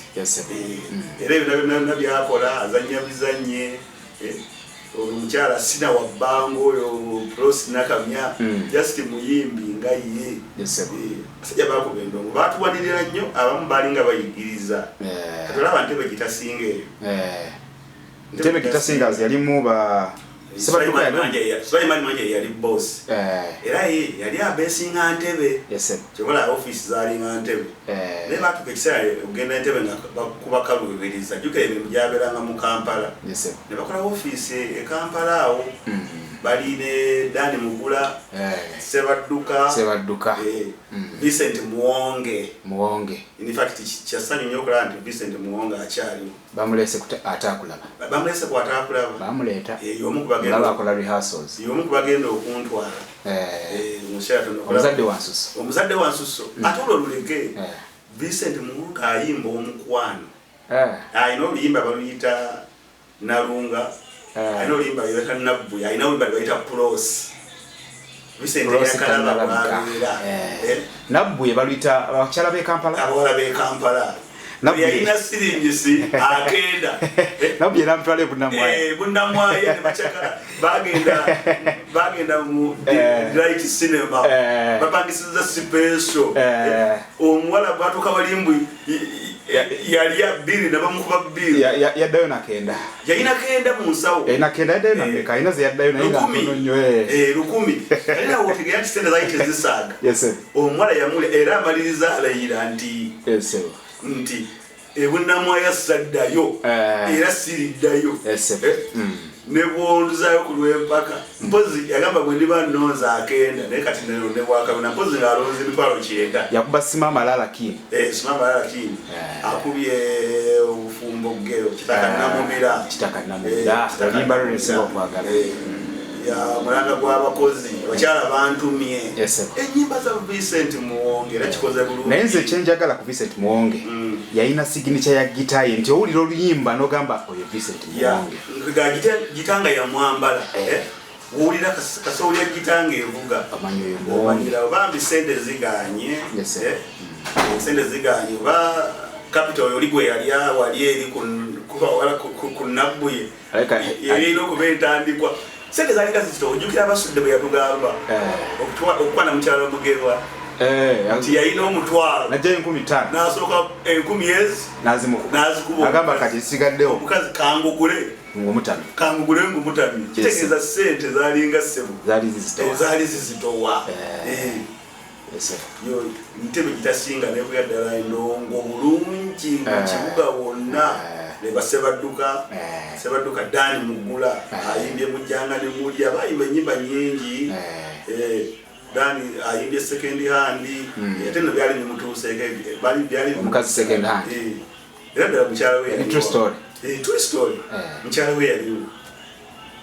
era ebyo byonna byakola azannya bizannye omukyala sina wabbango oyo Prosi Nakamya just muyimbi nga ye asajja bakuba endongo batuwanirira nnyo abamu balinga bayigiriza katolaba Ntebe Gitasinga eyo
Ntebe Gitasinga yalimu ba
Sulaiman Manje yali boss era yali abesinga Ntebe kyobola office zalinga Ntebe naye batuka ekiseera ogenda Ntebe nga bakuba kaluubiriza jjukira emirimu gyabeeranga mu Kampala ne bakola office e Kampala awo bali ne Dani Mugula Sebadduka Vincent Muwonge in fact kyasanyu nnyo okulaba nti Vincent Muwonge akyaliwo
bamulese atakulaba
bamulese ku atakulaba
bamuleta
y'omu ku bagenda
bakola rehearsals
y'omu ku bagenda okuntwala omuzadde wa Nsusso ate olulege Vincent Muwonge ayimba omukwano ayina oluyimba baluyita Nalunga ayina oluyimba baluyita Nabbu ayina oluyimba baluyita Prosi Vincent yakalaba bwabeera
Nabbu baluyita abakyala b'e Kampala
abawala b'e Kampala yalina siringisi akenda
Nabbu era mutwale
Bunnamwaye ne bacakala bagenda mu Light Cinema bapangisiza special omuwala bwatuuka balimbu yali abiri nabamukuba bbiri
yaddayo nakenda
yalina kenda mu nsawo
yaddayo nameka ayina ze yaddayo naye nga ntono nnyo
10 era wotegera nti sente zaali tezisaaga omuwala yamule era amaliriza alayira nti Bunnamwaye saddayo era siriddayo ne bwonduzayo ku lw'empaka mpozi yagamba bwe ndiba nnonza akenda naye kati ne bwakabona mpozi ng'alonza emitwalo 9
yakuba Sima Malala Kini
akubye obufumbo gero kitaka namubira
olimba lwesinga okwagala
mulanga gw'abakozi abakyala bantumye ennyimba za Vincent Muwonge era kikoze bulungi
naye nze kyenjagala ku Vincent Muwonge yalina signature ya gita ye nti owulira oluyimba n'ogamba oyo Vincent Muwonge
gitanga yamwambala owulira kasoolya gitanga evuga omanyira obambi sente ziganye oba capital oli gwe yali awali eri ku Nabbu ye erina okuba entandikwa sente zalika zitito ojjukira abasudde bwe yatugamba okukwana mukyala Mugerwa nti yalina omutwalo
najjayo 15
n'asooka 10 n'azikuba
agamba kati sigaddewo
omukazi kangugule ng'omutami kitegeeza sente zalinga ssebo zaali zizitowa Ntebe Gitasinga nebuya ddala endongo bulungi mu kibuga wonna ne Sebadduka Dani Mugula ayimbye Mujjanga ne Mulya bayimba ennyimba nnyingi Dani ayimbye second hand ate no byali nimutuse bali byali
omukazi second hand
era mchala we
true story
true story mchala we yali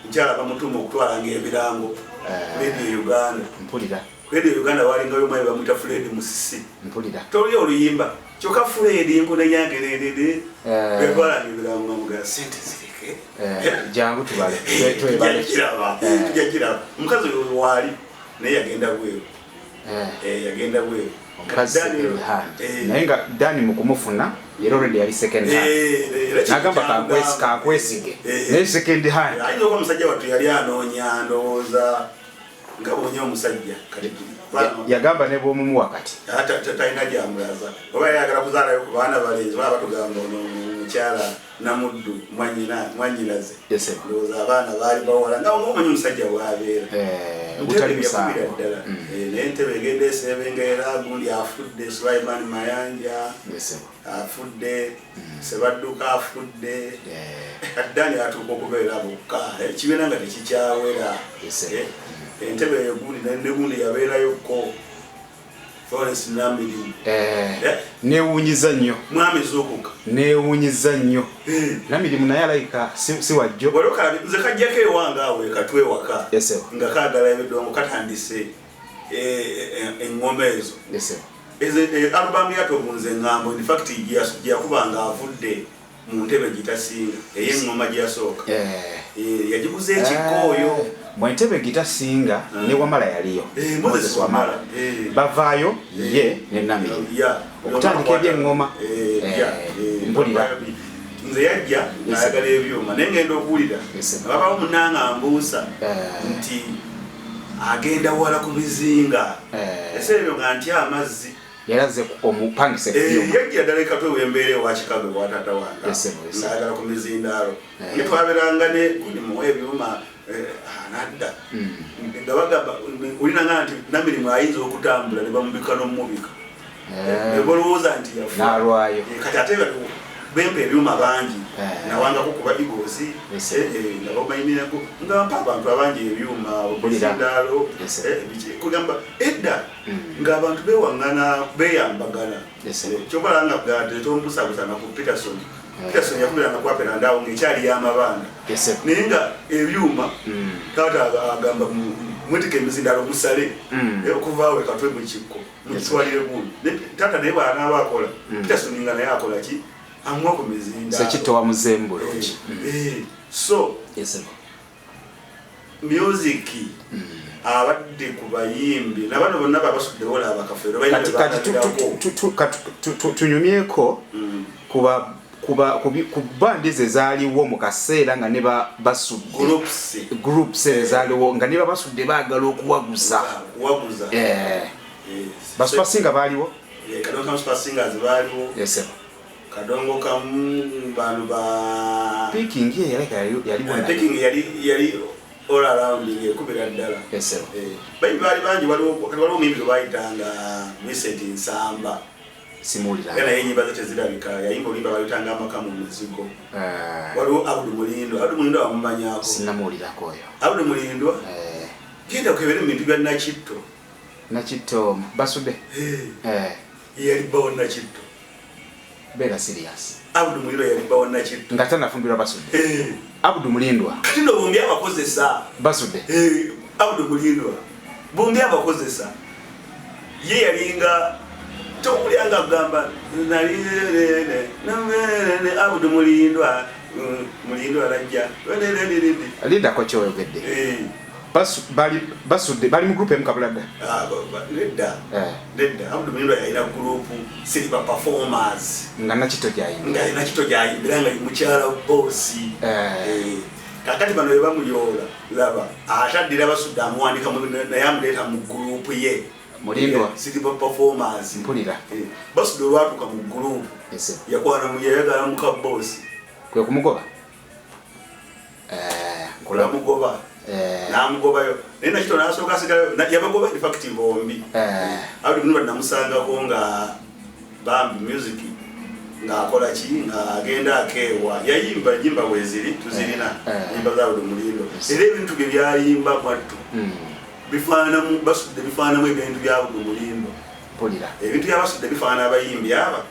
mchala bamutuma okutwala ngebirango Radio Uganda
mpulira
Radio Uganda walinga yo mwaye bamuta Fred Musisi
mpulira
toli oluyimba choka Fred nkuna yange lelele bebala ngebirango muga sente zirike
jangu tubale twebale
tujjakira mukazi wali naye yagenda bweru yagenda bweru
omukazi second hand naye nga Dani mukumufuna era already yali second hand nagamba kakwesige naye second hand
ayinza okuba omusajja wattu yali anoonya ndowooza nga bwonya omusajja
yagamba ne bwomumu wakati
talina gyamulaza oba yayagala kuzaalayo ku baana balenzi baba batugamba omukyala Namuddu mwanyinaze ndowooza abaana baali bawala nga omumanyi omusajja bwabeera
butali musango
ddala naye entebe egenda esebengeera gundi afudde Sulaiman Mayanja afudde Sebadduka afudde Dani atuuka okubeera bokka ekibiina nga tekikyawera entebe eyo gundi yabeerayokko Florence Namirimu
newunyiza nnyo
mwami Zukuka
newunyiza nnyo Namirimu naye alayika si wajjo
waloka nze kajjako ewange awe katwe waka nga kaagala ebidongo katandise engoma ezo albamu yatobunze ngambo in fact yakubanga avudde mu ntebe gitasinga ey'engoma gyasooka yagiguza ekikooyo
mwentebe gitasinga ne Wamala yaliyo Moses Wamala bavaayo ye ne Namirimu okutandika ebyengoma mpulira
nze yajja ayagala ebyuma naye ngenda okuwulira ababawo munanga mbuusa nti agenda wala ku mizinga ese ebyo nga ntya amazzi
yalaze omupangise
yajja ddala ekatwe wembeere wa Chicago wa taata wange n'ayagala ku mizindaalo ne twaberanga ne guli muwa ebyuma anadda nga bagamba olina nga nti Namirimu ayinza okutambula ne bamubika n'omubika ne balowooza nti yafa
n'alwayo
kati ate bempa ebyuma bangi nawangako kuba Igozi nga bamayinirako nga mpa abantu abangi ebyuma obuzindaalo kugamba edda ng'abantu bewaŋŋana beyambagana kyobalanga gade tombusabusana ku Peterson yakubiranga ku Aperandaawo ng'ekyali y'amabanda naye nga ebyuma taata agamba mwetike emizindaalo musale okuvaawo ekatwe mu kikko mukitwalire gundi taata naye bw'anaaba akola Peterson nga naye akola ki amwa ku mizindaalo
sekitowa muzembulo
so music abadde ku bayimbi nabano bonna babasudde bola abakafeero
kati tunyumyeko ku bandi ze zaaliwo mu kaseera nga ne basudde groups ezaaliwo nga ne babasudde baagala okuwaguza basupasinga baaliwo
kadongo basupasinga baaliwo kadongo kamu bano ba
picking
yali all around kubira ddala bali bangi waliwo mimbi bayitanga Vincent Nsamba
simulira
yana yenyimba zote zirabika yayimba olimba bayitanga amakamu muzigo waliwo Abdu Mulindo amumanyako
sinamulirako oyo
Abdu Mulindo genda kwebera mu bintu bya Nakitto
basudde
yali bawo Nakitto
bera serious
Abdu Mulindo yali bawo Nakitto
nga tanafumbirwa basudde Abdu Mulindwa
kati no bombi abakozesa
basudde
Abdu Mulindwa bombi abakozesa ye yalinga tokulyanga gamba nalire Abdu Mulindwa alajja
linda ko kyoyogedde bali mu group emukabulada
nedda Abdu Mulindwa yalina group Silver Performers
nga Nakitto
gyayimbira nga mukyala bossi kakati bano bebamuyoola laba ataddira basudde amuwandika naye amuleeta mu group ye
Mulindwa
Silver Performers
mpulira
basudde olwatuuka mu group yayagala muka bossi
kwe kumugoba
kulamugoba namugobayo naye Nakitto n'asooka asigalayo yabagoba in fact bombi Abdu Mulindwa namusangako nga bambi music ng'akola ki ng'agenda akeewa yayimba nyimba weziri tuzirina nyimba za Abdu Mulindwa era ebintu bye byayimba mwattu bifaanamu basudde bifaanamu ebintu bya Budu Mulindo.
Mpulira.
Ebintu byabasudde bifaana abayimbi aba.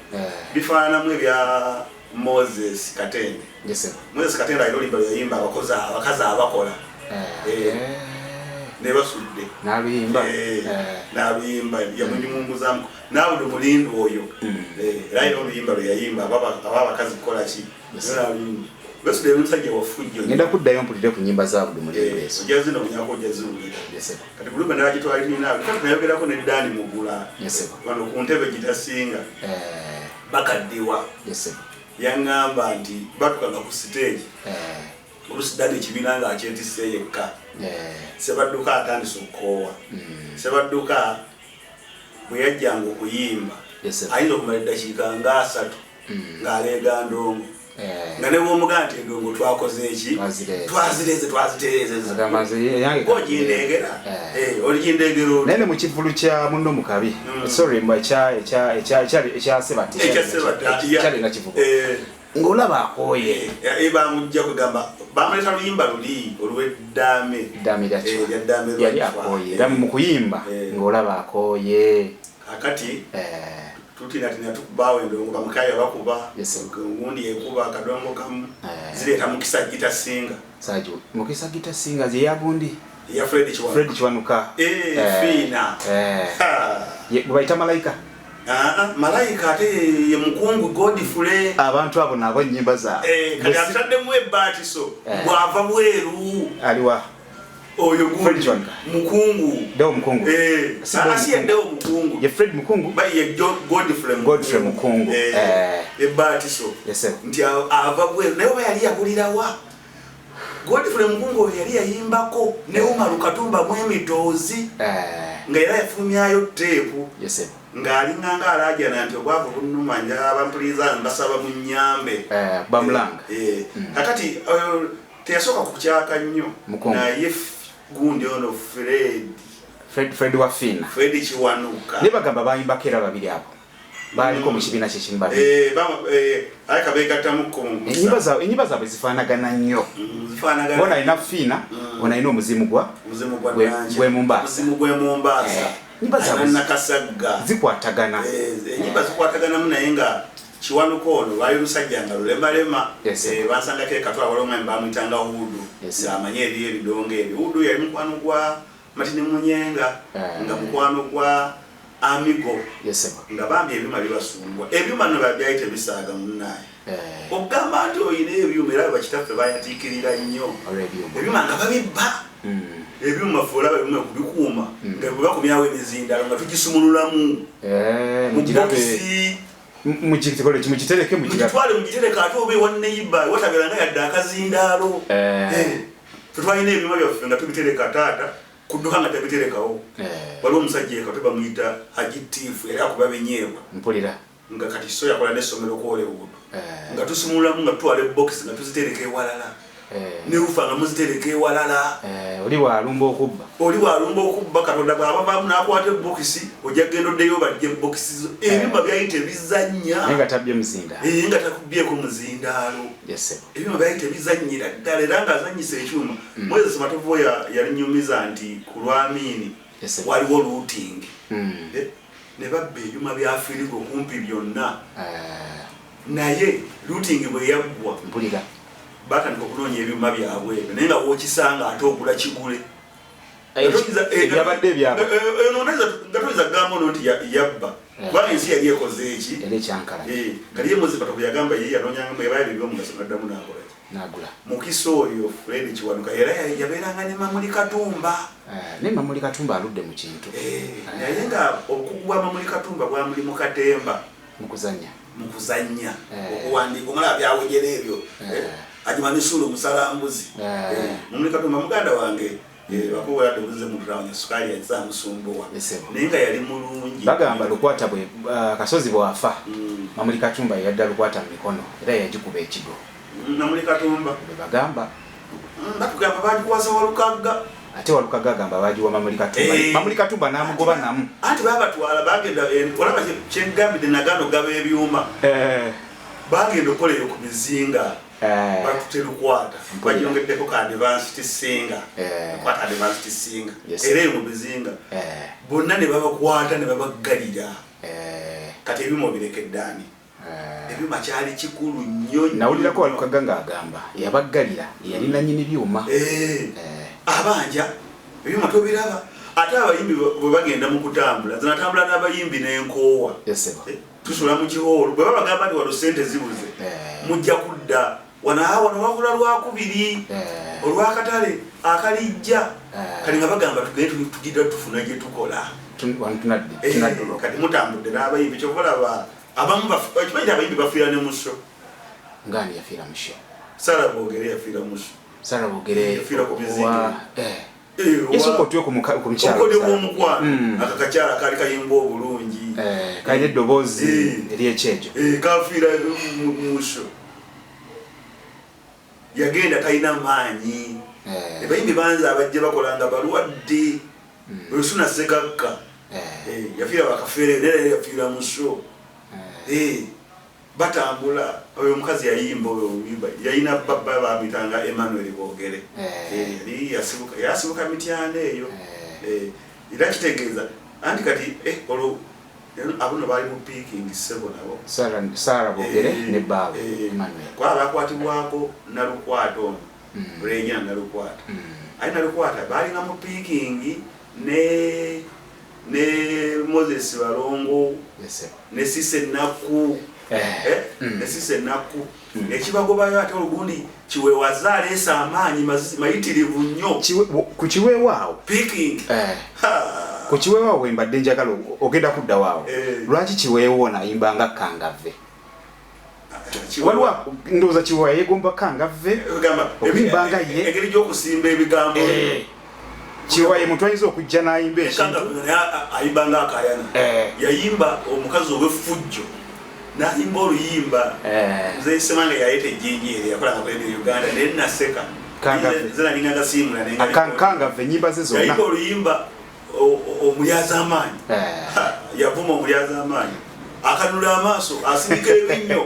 Bifaanamu ebya Moses Katende.
Yes.
Moses Katende ayiro limba yayimba abakazi abakola. Ne basudde.
Nabiyimba.
Nabiyimba yamunyimunguzamu. Na Budu Mulindo oyo. Ayiro limba yayimba abakazi kola ki. Nabiyimba. Basudde omusajja wafujjo.
Ngenda kuddayo mpulire ku nnyimba za Budu Mulindo eso.
Ojazi no nyako ojazi.
Yes.
Kati gulupe n'agitwala nina. Kati nayogerako ne Dani Mugula.
Yes.
Wano ku ntebe gitasinga. Bakaddiwa.
Yes.
Yangamba nti batukanga ku stage. Olusidani ekibiina nga akyetisse yekka. Sebadduka atandise okukoowa. Sebadduka bwe yajjanga okuyimba. Ayinza okumala eddakiika nga 3 ng'aleega ndongo. Nga ne bw'omugaa nti endongo twakoze eki? Twazitereezeza. Ogindegera? Oligindegera olu.
Naye ne mu kivulu kya munno mukabi. Sorry mba ekya Sebati. Kyali na kivugo. Ng'olaba akooye.
Bamujja kugamba bamuleta luyimba luli olw'eddaame.
Eddaame yali akooye. Era mu kuyimba ng'olaba akooye.
Kakati tutina tukubawo endongo bamukaya bakuba. Ngundi ekuba akadongo kamu. Zireeta mukisa gitasinga.
Sajo mukisa gitasinga ze yagundi.
Ya Fred Kiwanuka. Fina.
Bayita Malayika.
Malayika ate ye mukungu Godfrey.
Abantu abo nabo nnyimba za.
Kati atadde ebbaatiso bwava bweru.
Aliwa.
Oyo gundi mukungu.
Deo mukungu.
Asiye Deo mukungu.
Ye Fred mukungu.
Ba ye Godfrey mukungu. Ebbaatiso.
Yes.
Nti ava bweru naye yali yagulirawa. Godfrey mukungu yali yayimbako ne Uma Lukatumba mu emitoozi. Nga era yafumyayo teepu.
Yes.
Ng'alinganga alaajana nti obwavu bunnumanja abampuliza mbasaba mu nnyambe.
Bamulanga.
Kakati teyasooka kukyaka nnyo. Naye gundi ono
Fred wa Fina.
Fred Kiwanuka.
Ne bagamba bayimbako era babiri abo. Baliko mu kibiina kye kimu babiri.
Aleka beegattamuko.
Ennyimba zaabwe zifaanagana nnyo. Bona alina Fina, bona alina omuzimu gwa gwe Mombasa.
Omuzimu gwe Mombasa.
Nyimba zaabwe
Nakasagga.
Zikwatagana.
Ennyimba zikwataganamu naye nga Kiwanuka ono lwali lusajja nga lulemalema. Bansangako ekatwala olw'omwami bamuyitanga Hudu. Ng'amanye eriyo ebidongo ebyo. Hudu yali mukwano gwa Martin Munyenga. Nga mukwano gwa Amigo. Nga bambi ebyuma bibasumbwa. Ebyuma no babyayite bisaaga munnaye. Okugamba nti oyina ebyuma era bakitaffe bayatiikirira nnyo. Ebyuma nga babibba. Ebyuma fulaba ebyuma kubikuuma. Nga bwe bakumyawo emizindalo nga tugisumululamu. Mugirabe. Mugitereke mugitwale mugitereke ate obe wa neighbor watabera nga yadde akazindaalo. Tutwalina ebyuma byaffe nga tubitereka taata kudduka nga tabiterekawo. Waliwo omusajja eka tebamuyita Hajitifu era akuba benyeebwa.
Mpulira.
Nga kati so yakola n'essomero ku Hollywood. Nga tusumululamu nga tutwala box nga tuzitereka ewalala. Ne ufa nga muzitereka ewalala.
Oli walumba okubba Katonda bw'abavaamu n'akwata ebbokisi ojja genda oddeyo bajja ebbokisi zo. Ebyuma byayite bizannya. Naye nga tabbye muzindaalo.
Nga takubyeko muzindaalo. Ebyuma byayite bizannyira ddala era ng'azannyisa ekyuma. Mwezi Matovu yalinyumiza nti ku Lwamiini waliwo looting. Ne babba ebyuma bya Firigo kumpi byonna. Naye looting bwe yaggwa.
Mpulira.
Batandika okunoonya ebyuma byabwe ebyo naye nga wookisanga ate ogula kigule.
Ebyabadde ebyabwe.
Nga toyinza kugamba ono nti yabba. Kubanga ensi yali ekoze eki.
Yali ekyankala.
Kali ye Moses Matovu yagamba ye yanoonyangamu ebyali eby'omugaso n'addamu n'akola ki.
N'agula.
Mukisa oyo Fred Kiwanuka era yabeeranga ne Mamuli Katumba.
Ne Mamuli Katumba aludde mu kintu.
Naye nga okugwa Mamuli Katumba gwamuli mu katemba.
Mu kuzannya. Okuwandiika
omala byawejera ebyo. Ajimani Sulu Musalambuzi. Mamuli Katumba muganda wange. Bakuwa yaduze mu rawanya sukali ya za musumbuwa. Nenga yali mulungi.
Bagamba lukwata bwe kasozi bwafa. Mamuli Katumba yadda lukwata mu mikono era yagikuba ekigo.
Mamuli Katumba
bagamba.
Batugamba bagikwasa Walukagga.
Ate Walukagga agamba bagiwa Mamuli Katumba. Mamuli Katumba n'amugoba namu.
Ati babatwala bagenda olaba kyengambide nagano gaba ebyuma. Bagenda okukolera ku mizinga. batuterukwata bajongeddeko ka advanced singer kwata advanced singer era mu bizinga bonna ne babakwata ne babaggalira kati ebimu birekeddani ebyuma kyali kikulu nnyo
nawulirako walukaganga agamba yabaggalira yalina nyini byuma
abanja ebyuma tobiraba ate abayimbi bwe bagenda mu kutambula zinatambula n'abayimbi n'enkoowa tusula mu kihoolo bwe babagamba nti wano ssente zibuze mujja kudda wano wakula lwakubiri olwakatale akalijja kali nga bagamba tugende tugidda tufuna gye tukola kati mutambudde n'abayimbi kyobalaba kimanyi abayimbi bafiira ne muso
ngani yafiira musho
Sarah Bogere yafiira muso
Sarah Bogere
yafiira ku bizinga
Yesu tuwe kumukyalo
okode w'omukwano akakakyala kali kayimba obulungi
kalina eddoboozi eryekyejo
kafiira musho yagenda talina maanyi ebayimbi banza abajja bakolanga balwadde Osuna Sekaka yafiira bakafeere nere yafiira musho batambula oyo mukazi yayimba oyo yayina baba babitanga Emmanuel Bogere yasibuka mityana eyo era kitegeeza anti kati olwo abono bali mu peaking sebo nabo
Sarah Bogere ne baba Emmanuel
kwa bakwatibwako nalukwato Renya nalukwato aina lukwata bali na mu peaking ne Moses Balongo ne Sise Naku ne Sise Naku ekibagobayo ate olugundi kiwewazaale esa amaanyi mayitirivu nnyo
ku kiweewaawo
peaking
ku kiweewaawo wembadde njagala ogenda kudda waawo lwaki kiweewo nayimbanga Kangave waliwo ndowooza kiweewa yeegomba Kangave okuyimbanga ye
engeri gy'okusimba ebigambo
kiweewa ye muntu ayinza okujja n'ayimba ekintu
ayimbanga akayana yayimba omukazi ow'effujjo n'ayimba oluyimba nze Semanga yayita ejjinji yakolanga ku Radio Uganda naye naseka ziralinganga siimula
Kangave ennyimba ze zonna
yayimba oluyimba omulyaza amaanyi yavuma omulyaza amaanyi akanula amaaso asindika ebinnyo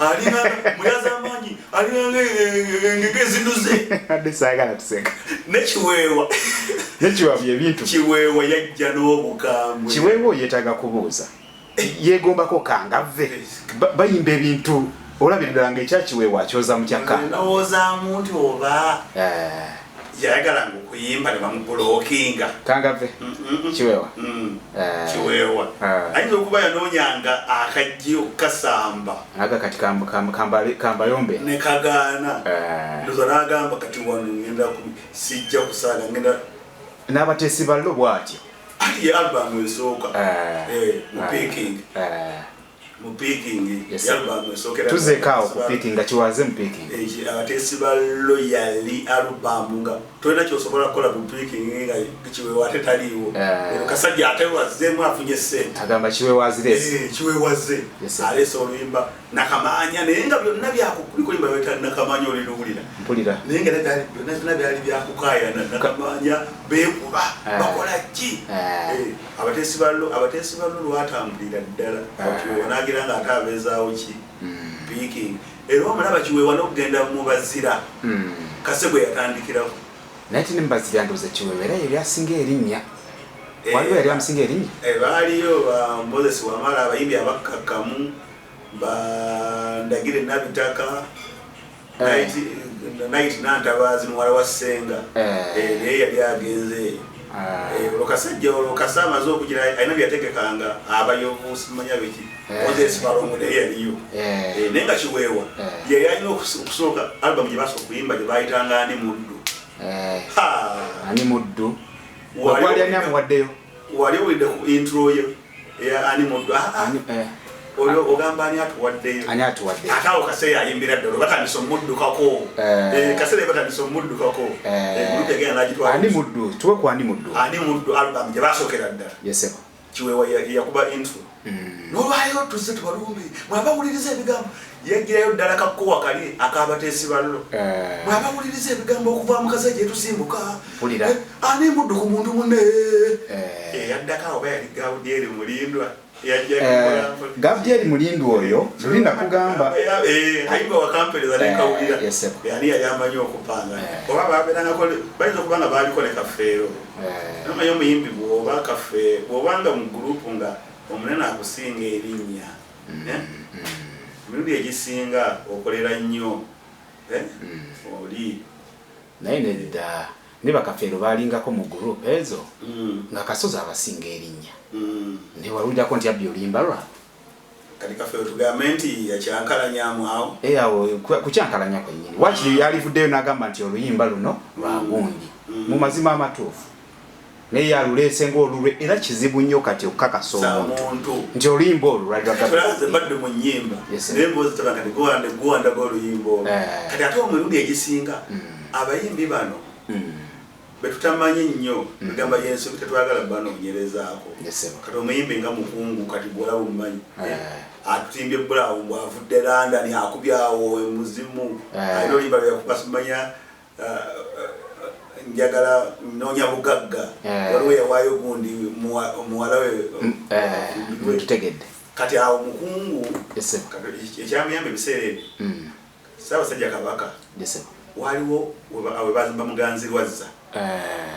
alina mulyaza amaanyi alina engege eziduze
adde saagala tuseka
nekiweewa
byebintu
kiweewa yajja n'obukambwe
kiweewa yeetaaga kubuuza yeegombako Kangave bayimba ebintu olabira ddala nga ekyakiweewa akyoza mu kyakanga
ndowoozamu nti oba yayagalanga okuyimba ne bamubulookinga
Kangave kiweewa
kiweewa ayinza okuba yanoonyanga akajjo kasamba
aga kati kambayombe
ne kagaana ndoza n'agamba kati wano ngenda sijja kusaaga ngenda
n'abateesi ballo bw'atyo
ati ye album esooka mu peaking album esooka
tuzeekaawo ku peaking nga kiwaze mu peaking
abateesi ballo yali album nga tolina kyosobola kukola mu peaking nga kiweewa ate taliiwo kasajja ate wazzemu afunye ssente
agamba kiweewaziresi
kiweewaze aleesa oluyimba nakamaanya naye nga byonna byakukulimba nakamaanya olinuwulira
mpulira
naye nga byonna byali byakukaayana nakamaanya beekuba bakola ki abateesi ballo lwatambulira ddala onagira nga ate abeezaawo ki peaking era omulaba kiweewa n'okugenda mu bazira kase bwe yatandikirako
naye ti ne mubazira ndowooza kiweewa era ye byasinga erinnya waliwo yali amusinga erinnya
baaliyo Moses Wamala abayimbi abakkakkamu bandagire Nabitaka Night Nantabaazi muwala wa Ssenga naye yali agenze olukasajja olukasa amaze okugira alina byategekanga abayovu simanya biki Moses Balongo naye yaliyo naye nga kiweewa ye yalina okusooka album gye basooka okuyimba gye baayitanga Ani Muddu
Ani Muddu wali ani amuwaddeyo
wali owulidde ku intro ye eya Ani Muddu olwo ogamba ani atuwaddeyo ate awo kaseera ayimbira ddala batandisa omuddukako kaseera batandisa omuddukako egulupu egenda nagitwala
Ani Muddu tuwe ku Ani Muddu
album gye basookera ddala kiweewa yakuba intro nolwayo tuzze tubalumbe mwabawuliriza ebigambo yegirayo ddala kakkowa kali akabateesi ballo mwabawuliriza ebigambo okuva mu kasajja etusimbuka Ani Muddu ku muntu munne yaddako oba yali Gawudyeri Mulindwa
Gabriel Mulindu oyo tulina kugamba
ayimba wakampeleza nekawulira yani yali amanyi okupanga oba babeeranga bayinza okubanga baliko ne kafeero namanyi omuyimbi bw'oba kafe bw'obanga mu gurupu nga omunene akusinga erinnya emirundi egisinga okolera nnyo oli
naye nedda ne bakafeero balingako mu gurupu ezo nga Kasozi abasinga erinnya ne walujjako nti abbi olimba lwa
kati kafeero tugambe nti yakyankalanyamu awo
awo kukyankalanya kwennyini wakiri yalivuddeyo n'agamba nti oluyimba luno lwagundi mu mazima amatuufu naye yaluleese ng'olulwe era kizibu nnyo kati okukakasa omuntu nti oluyimba olwo
lwalibadde mu nnyimba nemboozi tabanga guwanda g'oluyimba olwo kati ate omurundi egisinga abayimbi bano betutamanyi nnyo egamba yensi tetwagala bano kunyerezaako kati omuyimbi nga mukungu kati bwolawo mumanyi atutimbye Brown bwavudde London akubyawo emuzimu alina oluyimba lweyakubasumanya njagala noonya bugagga waliwo yawaayo gundi muwala we
tutegedde
kati awo mukungu ekyamuyamba ebiseera ebyo Ssaabasajja Kabaka waliwo we bazimba Muganzi Lwazza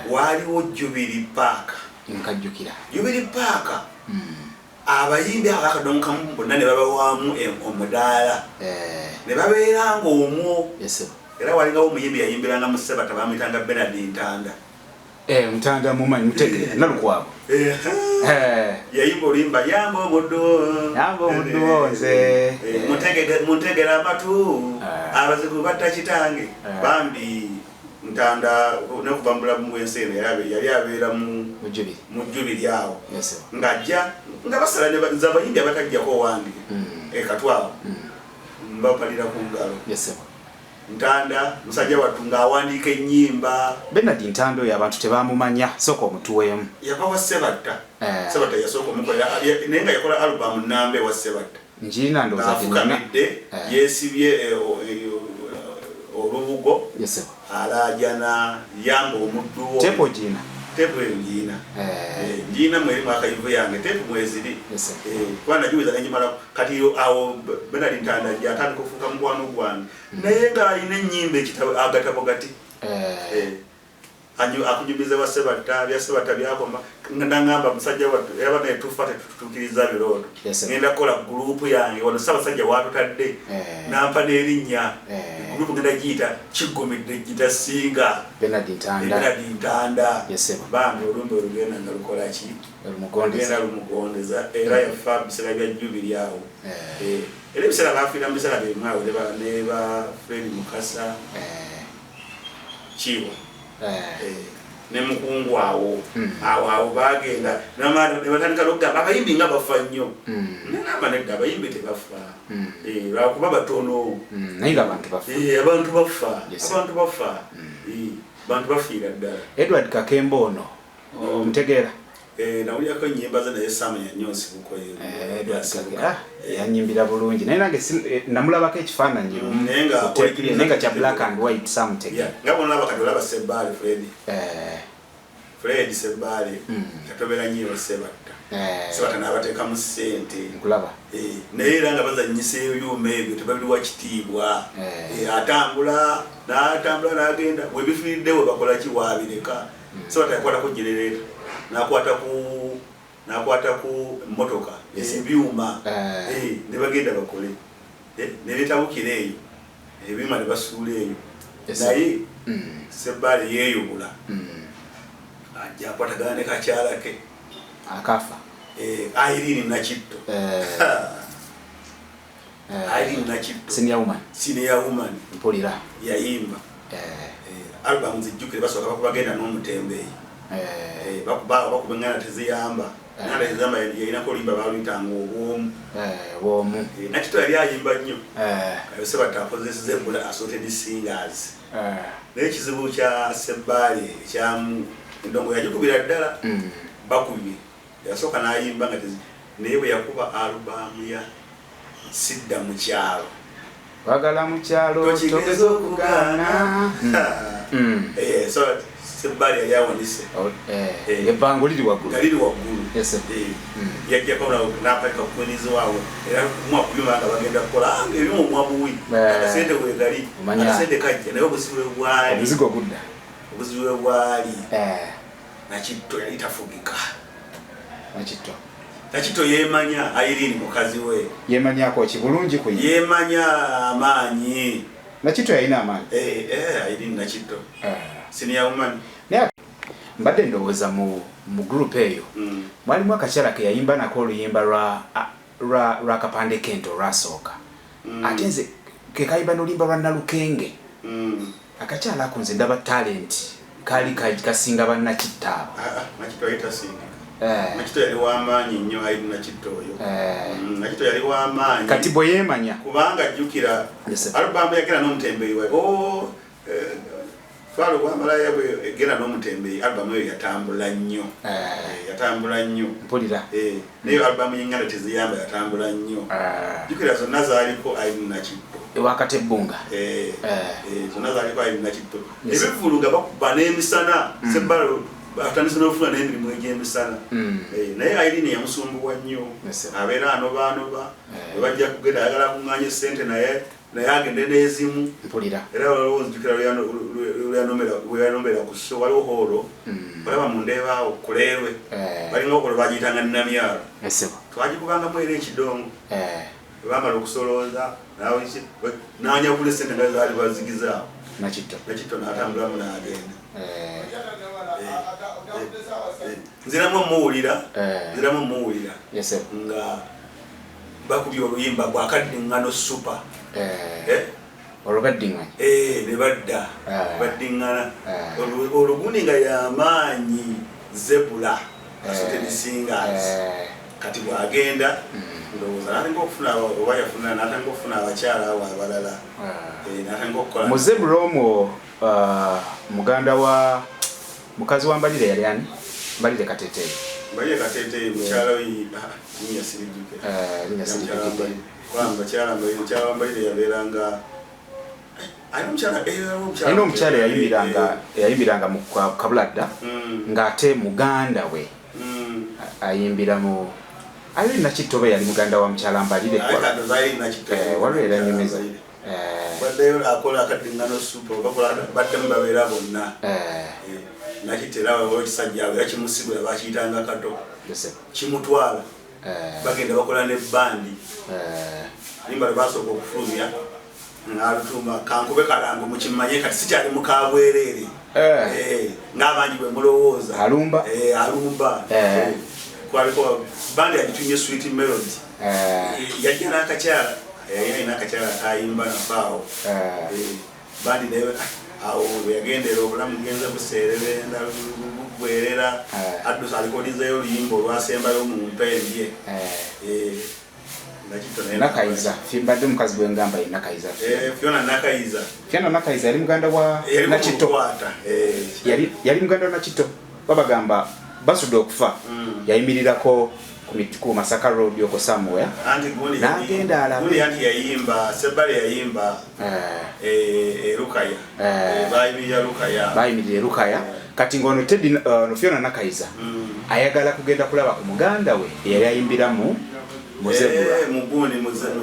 waliwo Jubilee Park
nkajjukira
Jubilee Park abayimbi abakadomu kamu bonna ne babawaamu omudaala ne babeeranga omwo era walingawo omuyimbi yayimbiranga mu Ssebata bamuyitanga Bernard Ntanda
Ntanda mumanyi mutegere nalukwabo
yayimba oluyimba yamba omuddu nze muntegera amatu abazigu batta kitange bambi Ntanda nekuva mulamu bwensi eno yali abeera mu Jubilee awo ng'ajja nga basala zabayimbi abatajjako owange katwawo mbapalira ku ngalo Ntanda musajja wattu ng'awandiika ennyimba
Bernard Ntanda oyo abantu tebamumanya sooka omutuweemu
yava wa Ssebata Ssebata yasooka omukolera naye nga yakola alubamu nnamba ewa Ssebata
njirina ndowooza
afukamidde yeesibye olubugo alaajana yamba omuddu wo
tepo gina
njiina mwerimu akayivu yange tepu mweziri kuba najuwiza nenjimala kati awo Bernard Ntanda atandika okufuuka mukwano gwange naye ng'alina ennyimba ekitabo agatabo gati akunyumiza wa Ssebata bya Ssebata byakoma nangamba musajja wattu era bana etufa tetutukiriza birooto ngenda kukola gurupu yange wano Ssaabasajja watutadde nampa n'erinnya gurupu ngenda giyita kiggumidde gitasinga
Bernard
Ntanda bambi olumbe olugenda nga lukola ki genda lumugondeza era yafa biseera bya Jubilee awo era ebiseera bafiira mu biseera byemu awo ne ba Fred Mukasa Kiwo ne mukungu awo bagenda nebatandika n'okugamba abayimbi nga bafa nnyo nenamba nedda abayimbi tebafa lwakuba batono
naye nga abantu bafa
abantu bafa abantu bafiira ddala
Edward Kakemba ono omutegeera
nawulyako ennyimba ze naye samanya nnyo nsibuko
yanyimbira bulungi naye nange namulabako ekifaananyi naye nga kya black and white samutegera
nga bonalaba kati olaba Ssebaale Fred Ssebaale yatobera nnyo Ssebata n'abateekamu ssente
nkulaba
naye era nga bazannyisa ebyuma ebyo tebaliwa kitiibwa atambula n'agenda webifiiridde we bakola ki waabireka Ssebata yakwatako genereeta nakwata ku motoka ebyuma ne bagenda bakole ne betabukira eyo ebyuma ne basuula eyo naye Ssebaale yeeyubula ajja akwatagana ne kakyala ke
akafa
Irene Nakitto Irene Nakitto senior woman
mpulira
yayimba albamu zijjukire basooka bakubagenda n'omutembeeyi bakubengana teziyamba nanda teziyamba yalinako olimba baluyitanga obwomu Nakitto yali ayimba nnyo Ssebata akozeseza embula assorted singers naye ekizibu kya Ssebaale ekyamu endongo yagikubira ddala bakubye yasooka n'ayimba nga naye bwe yakuba alubamu ya Sidda mu kyalo
wagala mu kyalo togeza okugaana
Sebbali yali awanise.
Ebbango liri waggulu.
Liri waggulu.
Yes.
Yajja kola n'apalika kukweniza waawe era mwakuyuma nga bagenda kukola ebimu mwabuwi akasente wegali akasente kajja naye obuzibu bwali
obuzigo gudda
obuzibu bwali Nakitto yali tafugika. Nakitto yemanya Irene mukazi we
yemanyako kibulungi ku
yemanya amaanyi.
Nakitto yalina amaanyi
Irene Nakitto senior woman.
Mbadde ndowooza mu group eyo mwalimu akakyala ke yayimba nako oluyimba lwa Kapande Kento lwasooka ate nze ke kayimba n'oluyimba lwa Nalukenge akakyala ako nze ndaba talent kali kasinga Nakitto abo.
Nakitto ayitasinga Nakitto yali w'amaanyi nnyo Irene Nakitto oyo. Nakitto yali w'amaanyi
kati bwe yeemanya
kubanga ajjukira alubamu yagenda n'omutembeeyi we twalo kwamalaya bwe genda n'omutembeeyi alubamu eyo yatambula nnyo. Yatambula nnyo
mpulira
naye alubamu y'enganda teziyamba yatambula nnyo. Jjukira zonna zaaliko Irene Nakitto
ewakati ebbunga
zonna zaaliko Irene Nakitto. Ebivulu nga bakuba n'emisana Sebbala atandise n'ofuna n'emirimu egy'emisana naye Irene yamusumbuwa nnyo abeera anobaanoba bwe bajja kugenda ayagala kuŋŋaanya ssente naye agende n'ezimu
mpulira
era olowooza lweyanombera ku sso waliwo hoolo olaba mu ndeebaawo kuleerwe balinga okolo bagiyitanga Namyalo twagikubangamu era ekidongo bamala okusolooza n'anyagula essente nga zaali bazigizaawo Nakitto n'atambulamu n'agenda. Nziramu muwulira nga bakubye oluyimba gwa Kaddiŋŋano super
olwo baddiŋŋana
ne badda baddiŋŋana olugundi nga y'amaanyi Zebula Asoteni Singers kati bw'agenda ndowooza n'atanga okufuna oba yafuna n'atanga okufuna abakyala abo abalala n'atanga okukola
mu Zebula omwo muganda wa mukazi wa Mbalire yali ani? Mbalire Kateeteeyi
mukyala we linnya sirijjuke mukyala wa Mbalire yabeeranga
alina omukyala yayimbiranga mu Kabuladda ng'ate muganda we ayimbira mu Irene Nakitto be yali muganda wa mukyala Mbalire waliwo era nnyumiza
baddeyo akola Kaddiŋŋano super baddemu babeera bonna Nakitto era ekisajja era kimusigula bakiyitanga Kato kimutwala bagenda bakola ne bandi limba lwe basooka okufulumya n'alutuma kankube kalango mukimanye kati sikyali mukabwereere ng'abangi bwe mulowooza alumba kwaliko bandi yagitunye Sweet Melody yajja n'akakyala yalina akakyala atayimba nafaawo bandi naye awo yagendera obulamu bugenze buseererenda bugwerera addusa alikodizeyo oluyimba olwasembayo mu mpembye
Nakayiza mbadde mukazi gwe ngamba ye Nakayiza
Fiona
Nakayiza yali muganda wa Nakitto yali muganda wa Nakitto babagamba basudde okufa yayimirirako ku Masaka Road yoko somewhere n'agenda alabe
yayimba Sebbala yayimba Rukaya
bayimirira Rukaya kati ngono Teddy no Fiona Nakayiza ayagala kugenda kulaba ku muganda we yali ayimbiramu
Zebula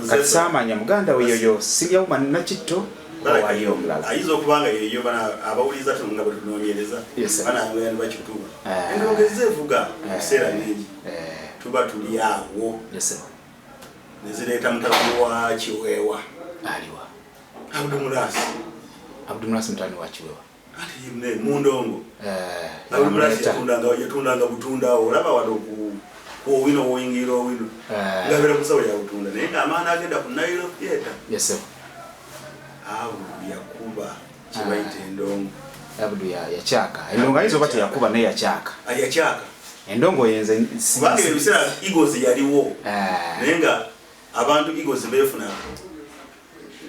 kati saamanya muganda we yoyo senior woman Nakitto waliyo omulala
ayinza okubanga yeyo abawuliza nga bwe tunoonyereza banangoyani bakituba endogeza evuga ebiseera bingi tuba tuli awo nezireeta mutabani wa Kiweewa
aliwa
Abdulmulasi
mutani wa Kiweewa
ati mundongo Abdulmulasi yatundanga butundawo olaba wano owino oyingira owino ngabera kusawo ya butunda naye ng'amaana agenda ku Nairo Theatre Abudu yakuba kibayita endongo
Abudu yakyaka endongo ayinza oba teyakuba naye yakyaka endongo yenze
kubanga ebiseera Eagles yaliwo naye nga abantu Eagles beefuna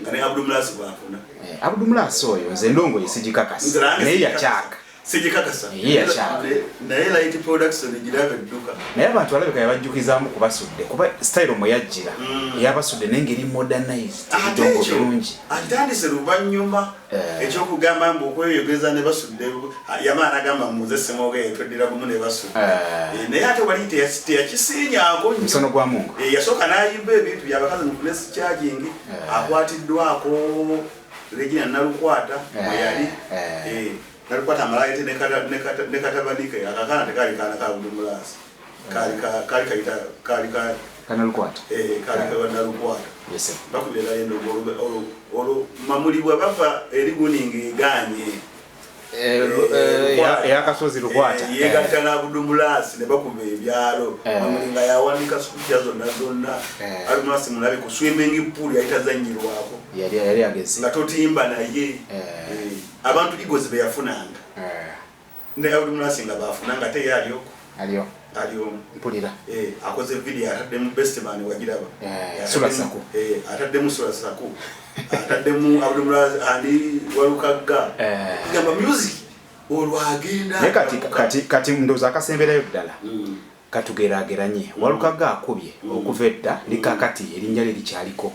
nga ne Abdulmulasi bwafuna
Abdulmulasi oyo nze endongo yesigikakasi naye yakyaka
sijikakasa naye Light Production girabe dduka
naye abantu balabika yabajjukizaamu kubasudde kuba style mwe yajjira yabasudde n'engeri modernized ebidongo birungi
atandise luvannyuma ekyokugamba mbu okweyogeza ne basudde yamaana agamba muze semoga yetweddira gumu ne basudde naye ate wali teyakisiinyaako
musono gwa mungu
yasooka n'ayimba ebintu byabakazi mu place charging akwatiddwako Regina Nalukwata yali Nalukwata amalaite ne katabanike akakana tekali kana ka Budumulasi kali kaita
Nalukwata
kali Nalukwata
yes
bakubera yendo olo mamulibwa bava eri guningi ganye
yakasozi Lukwata
yegatana Budumulasi ne bakube ebyalo mamulinga yawanika sukya zonna Budumulasi mulabe ku swimming pool yayitazanyirwako
yali agezi
nga totimba naye abantu igozi beyafunanga ne Budumulasi nga bafunanga te
aliyo mpulira
akoze video atadde mu best man wagiraba
Sula Saku
atadde mu Sula Saku atadde mu Budumulasi ani walukagga gamba music olwagenda
kati ndoza akasemberayo ddala katugeraageranye walukagga akubye okuva edda likakati erinnya lye likyaliko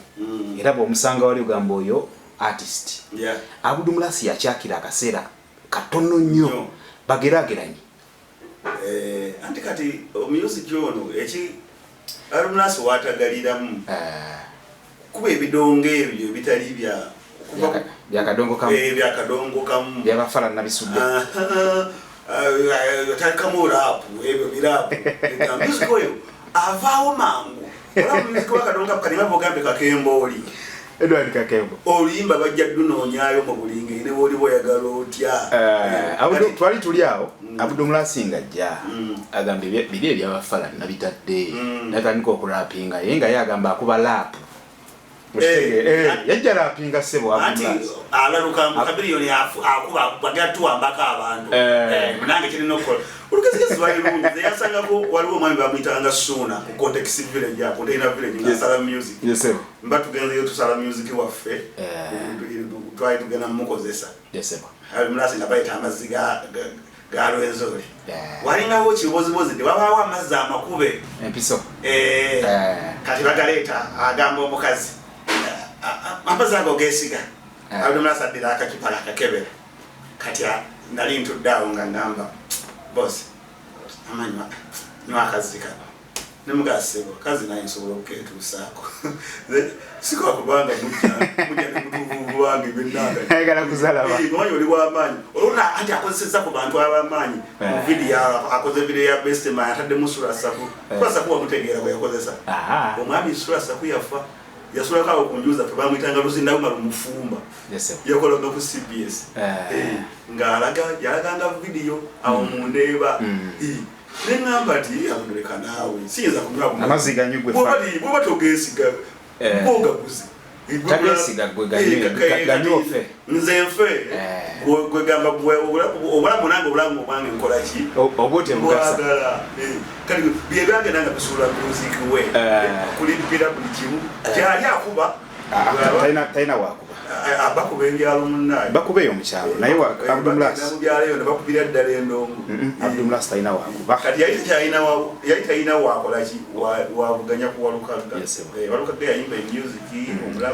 era bw'omusanga wali ogamba oyo artist Budumulasi yakyakira akaseera katono nnyo bageraageranye
anti kati music ono eki Budumulasi watagaliramu kuba ebidongo ebyo bitali
byakadongo
kamu
byabafala nabisudde
atakamu rapu ebyo birapu music oyo avaawo mangu ola music wakadongo kalima bogambe kakembooli
Edward Kakembo
oluyimba bajja dunoonyaayo mu bulinge ne bwoli boyagala otya
twali tuli awo Budumulasi ng'ajja agambye biri ebyabafala nabitadde natandika okulapinga ye nga yagamba akuba lapu yajja lapinga ssebo
anti alaluka mu kabiriyoni akuba bagatuwambako abantu nange kirina okukola olugezigezi lwalirungi yasangako waliwo omwami bamuyitanga Suna ku Context Village Container Village ngasala music mba tugenzeyo tusala music waffe twali tugenda mumukozesa Budumulasi nga bayita amazzi ga Lwenzori walingawo kibozibozi tewabaawo amazzi amakube
empiso
kati bagaleeta agamba omukazi amazzi ago geesiga Budumulasi addira akakipala akakebera kati nali ntudde awo nga ngamba boss amanywa nywa akazi kano nemugasebo kazi naye nsobola okuketuusaako siko kubanga mujja nemutuvuvu wange bennanga
ayagala kuzalaba
omanyi oli w'amaanyi olwona anti akozesezza ku bantu ab'amaanyi mu vidiyo akoze vidiyo ya best man ataddemu Sula Saku wamutegeera bwe yakozesa omwami Sula Saku yafa yasulakawo kunjuza tebamuyitanga Luzindauma Lumufumba yakolaga ku CBS yalaganga vidiyo awo mundeeba neŋŋamba ti abuduleka naawe siyinza kunywa
amazzi ganyugwe
bwoba togesiga bogaguzi
tagesiga gwe ganyofe
nze nfe gwegamba obulamu nange obulamu obwange nkolaki
obote mugasa
kati byebagenda nga bisuula music we kulimpira buli kimu gyali akuba
talina wakuba
bakuba enjalo munnaye
bakubeeyo omukyalo naye Budumulasi
namubyaleyo ne bakubira ddala endongo
Budumulasi talina wakuba
kati yali talina wakolaki wavuganya ku Walukagga Walukagga yayimba music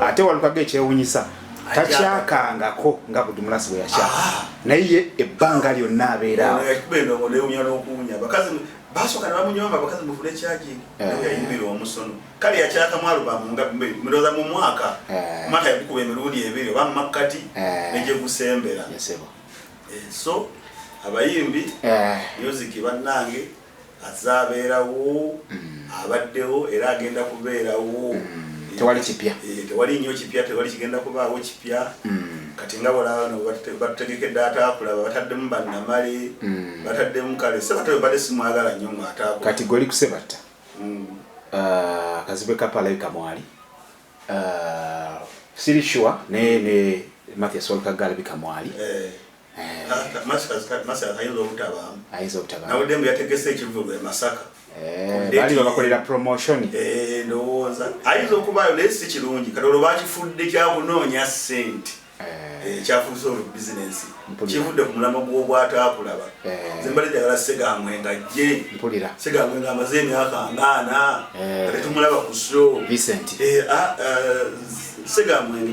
ate Walukagga ekyewunyisa takyakangako nga Budumulasi bwe yakyaka naye ebbanga lyonna abeeraawo
ekibendongo newunya n'okuwunya bakazi basooka ne bamunyomba abakazi mufune charging yayimbira omusono kale yakyakamu alubamu nga miroza mu mwaka yakukuba emirundi ebiri oba mumakkati negye gusembera so abayimbi music bannange azaabeerawo abaddewo era agenda kubeerawo
tewali kipya
tewali nnyo kipya tewali kigenda kubaawo kipya kati nga bolaba batutegekedde ataakulaba bataddemu bannamale bataddemu kale sebatawe badde simwagala nnyo ng'ataakula
kati goli kusebatta kazibe kapalabika mwali siri sure ne Mathias Walukagga alabika mwali
Masaka ayinza obutabaamu nawuddemu yategese ekivugo e Masaka
bali bakolera promotion
ndowooza ayinza okubaayo naye si kirungi kati olwo bakifudde kyakunoonya ssente kyafuuse olwo business kivudde ku mulama gw'obwataakulaba zembale jagala Segamwe nga jje Segamwe nga amaze emyaka 8 ate tumulaba ku show
Vincent
Segamwe ni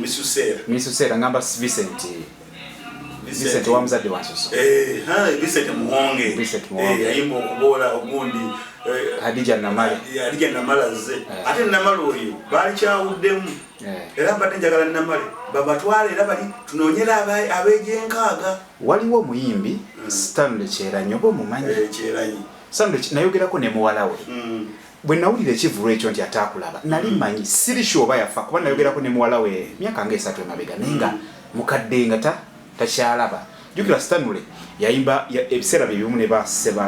Misuseera
ngamba Vincent wa muzadde wa Nsoso
Vincent Muhonge yayimba okubola ogundi
Hadija
Namala ze ate Namala oyo bali kyawuddemu era mbadde njagala Namala babatwale era bali tunoonyera abejenkaaga
waliwo omuyimbi Stanley Kyeranyi oba omumanyi
Kyeranyi
Stanley nayogerako ne muwala we bwe nawulira ekivulu ekyo nti ataakulaba nali manyi sirisho oba yafa kuba nayogerako ne muwala we myaka nga 3 emabega naye nga mukadde nga takyalaba jukira Stanley yayimba ebiseera bibimu ne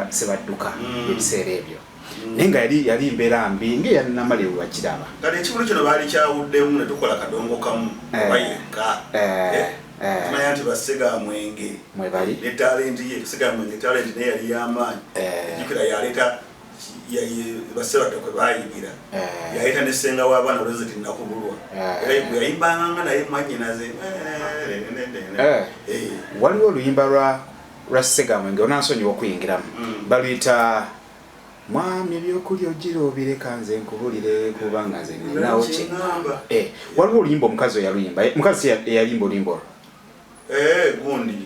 sebadduka ebiseera ebyo naye nga yali mbeera mbi ng'eyali Namala wakiraba
kati ekivulu kino baali kyawuddemu ne tukola kadongo kamu bayeka tumanya nti Segamwenge
mwe bali
ne talenti ye Segamwenge talenti naye yali y'amaanyi jukira yaleeta basebatokwe bayigira yayita ne ssenga w'abaana Rosette Nakubulwa era yayimbanga naye mwanyinaze
waliwo oluyimba lwa Segamwenge onansonyiwa okuyingiramu baluyita mwami ebyokulya ogira obireka nze nkubulire kubanga nze ninawo kyeŋŋamba waliwo oluyimba omukazi oyaluyimba mukazi eyalimba oluyimba olwo
gundi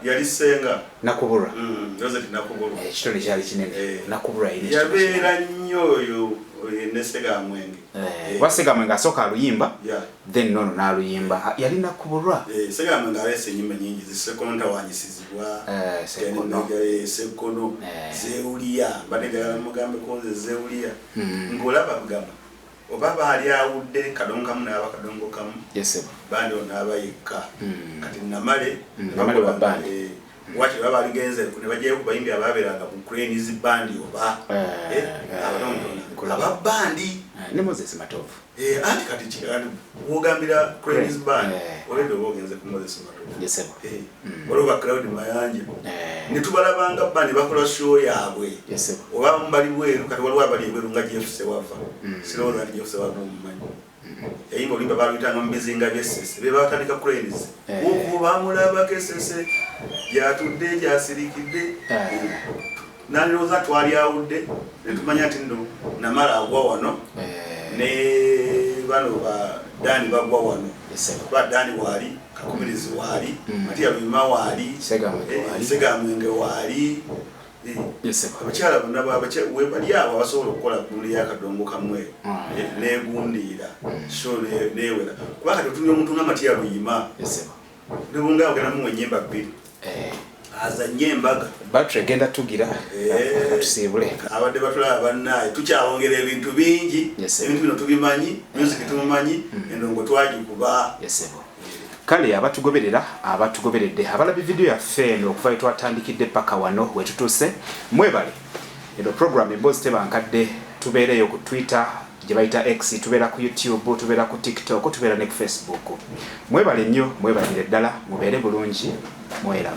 yali ssenga
Nakubulwa
Rosette Nakubulwa
ekitone kyali kinene Nakubulwa
yabeera nnyo oyo ne Segamwenge
wa Segamwenge asooka aluyimba then nono n'aluyimba yali Nakubulwa
Segamwenge aleese ennyimba nnyingi zisekonta wanyisizibwa Sekono Zewuliya mbadde njagala mugambeko nze Zewuliya ng'olaba bugamba oba baali awudde kadongo kamu n'aba kadongo kamu bandi onaaba yekka kati Namale
wa bandi
wati baba aligenze ne bajjayo ku bayimbi ababeeranga mu Cranes band oba aba bandi
ne Moses Matovu
anti kati kigani wogambira Cranes band olendo bogenze ku Moses Matovu waliwo crowd mayanja ne tubalabanga bandi bakola show yaabwe oba mbali bweru kati waliwo abali bweru nga Jeff Sewafa sirowooza nti Jeff Sewafa omumanyi yayimba olimba baluyitanga mu bizinga by'essese be batandika Cranes okuba mulaba kesese yatudde gyasirikidde nalowooza twali awudde ne tumanya nti nno Namala agwa wano ne bano ba Dani bagwa wano ba Dani waali Kakumirizi waali Matiya Luyima waali Segamwenge waali abakyala bonna bali abo abasobola okukola kundi yakadongo kamwe negundiira so newera kuba kati otunye omuntu nga Matiya Luyima nebunga ogeramu ennyimba 2 azanye embaga
battery egenda tugira tusiibule
abadde batulaba bannaye tukyawongera ebintu bingi ebintu bino tubimanyi music tumumanyi endongo twagikuba
kale abatugoberedde abalabi video yaffe eno okuva twatandikidde paka wano wetutuuse mwebale eno program Emboozi Tebankadde tubeereyo ku Twitter gye bayita X, tubeera ku YouTube, tubeera ku TikTok, tubeera ne ku Facebook. Mwebale nnyo, mwebalire ddala, mubeere bulungi, mweraba.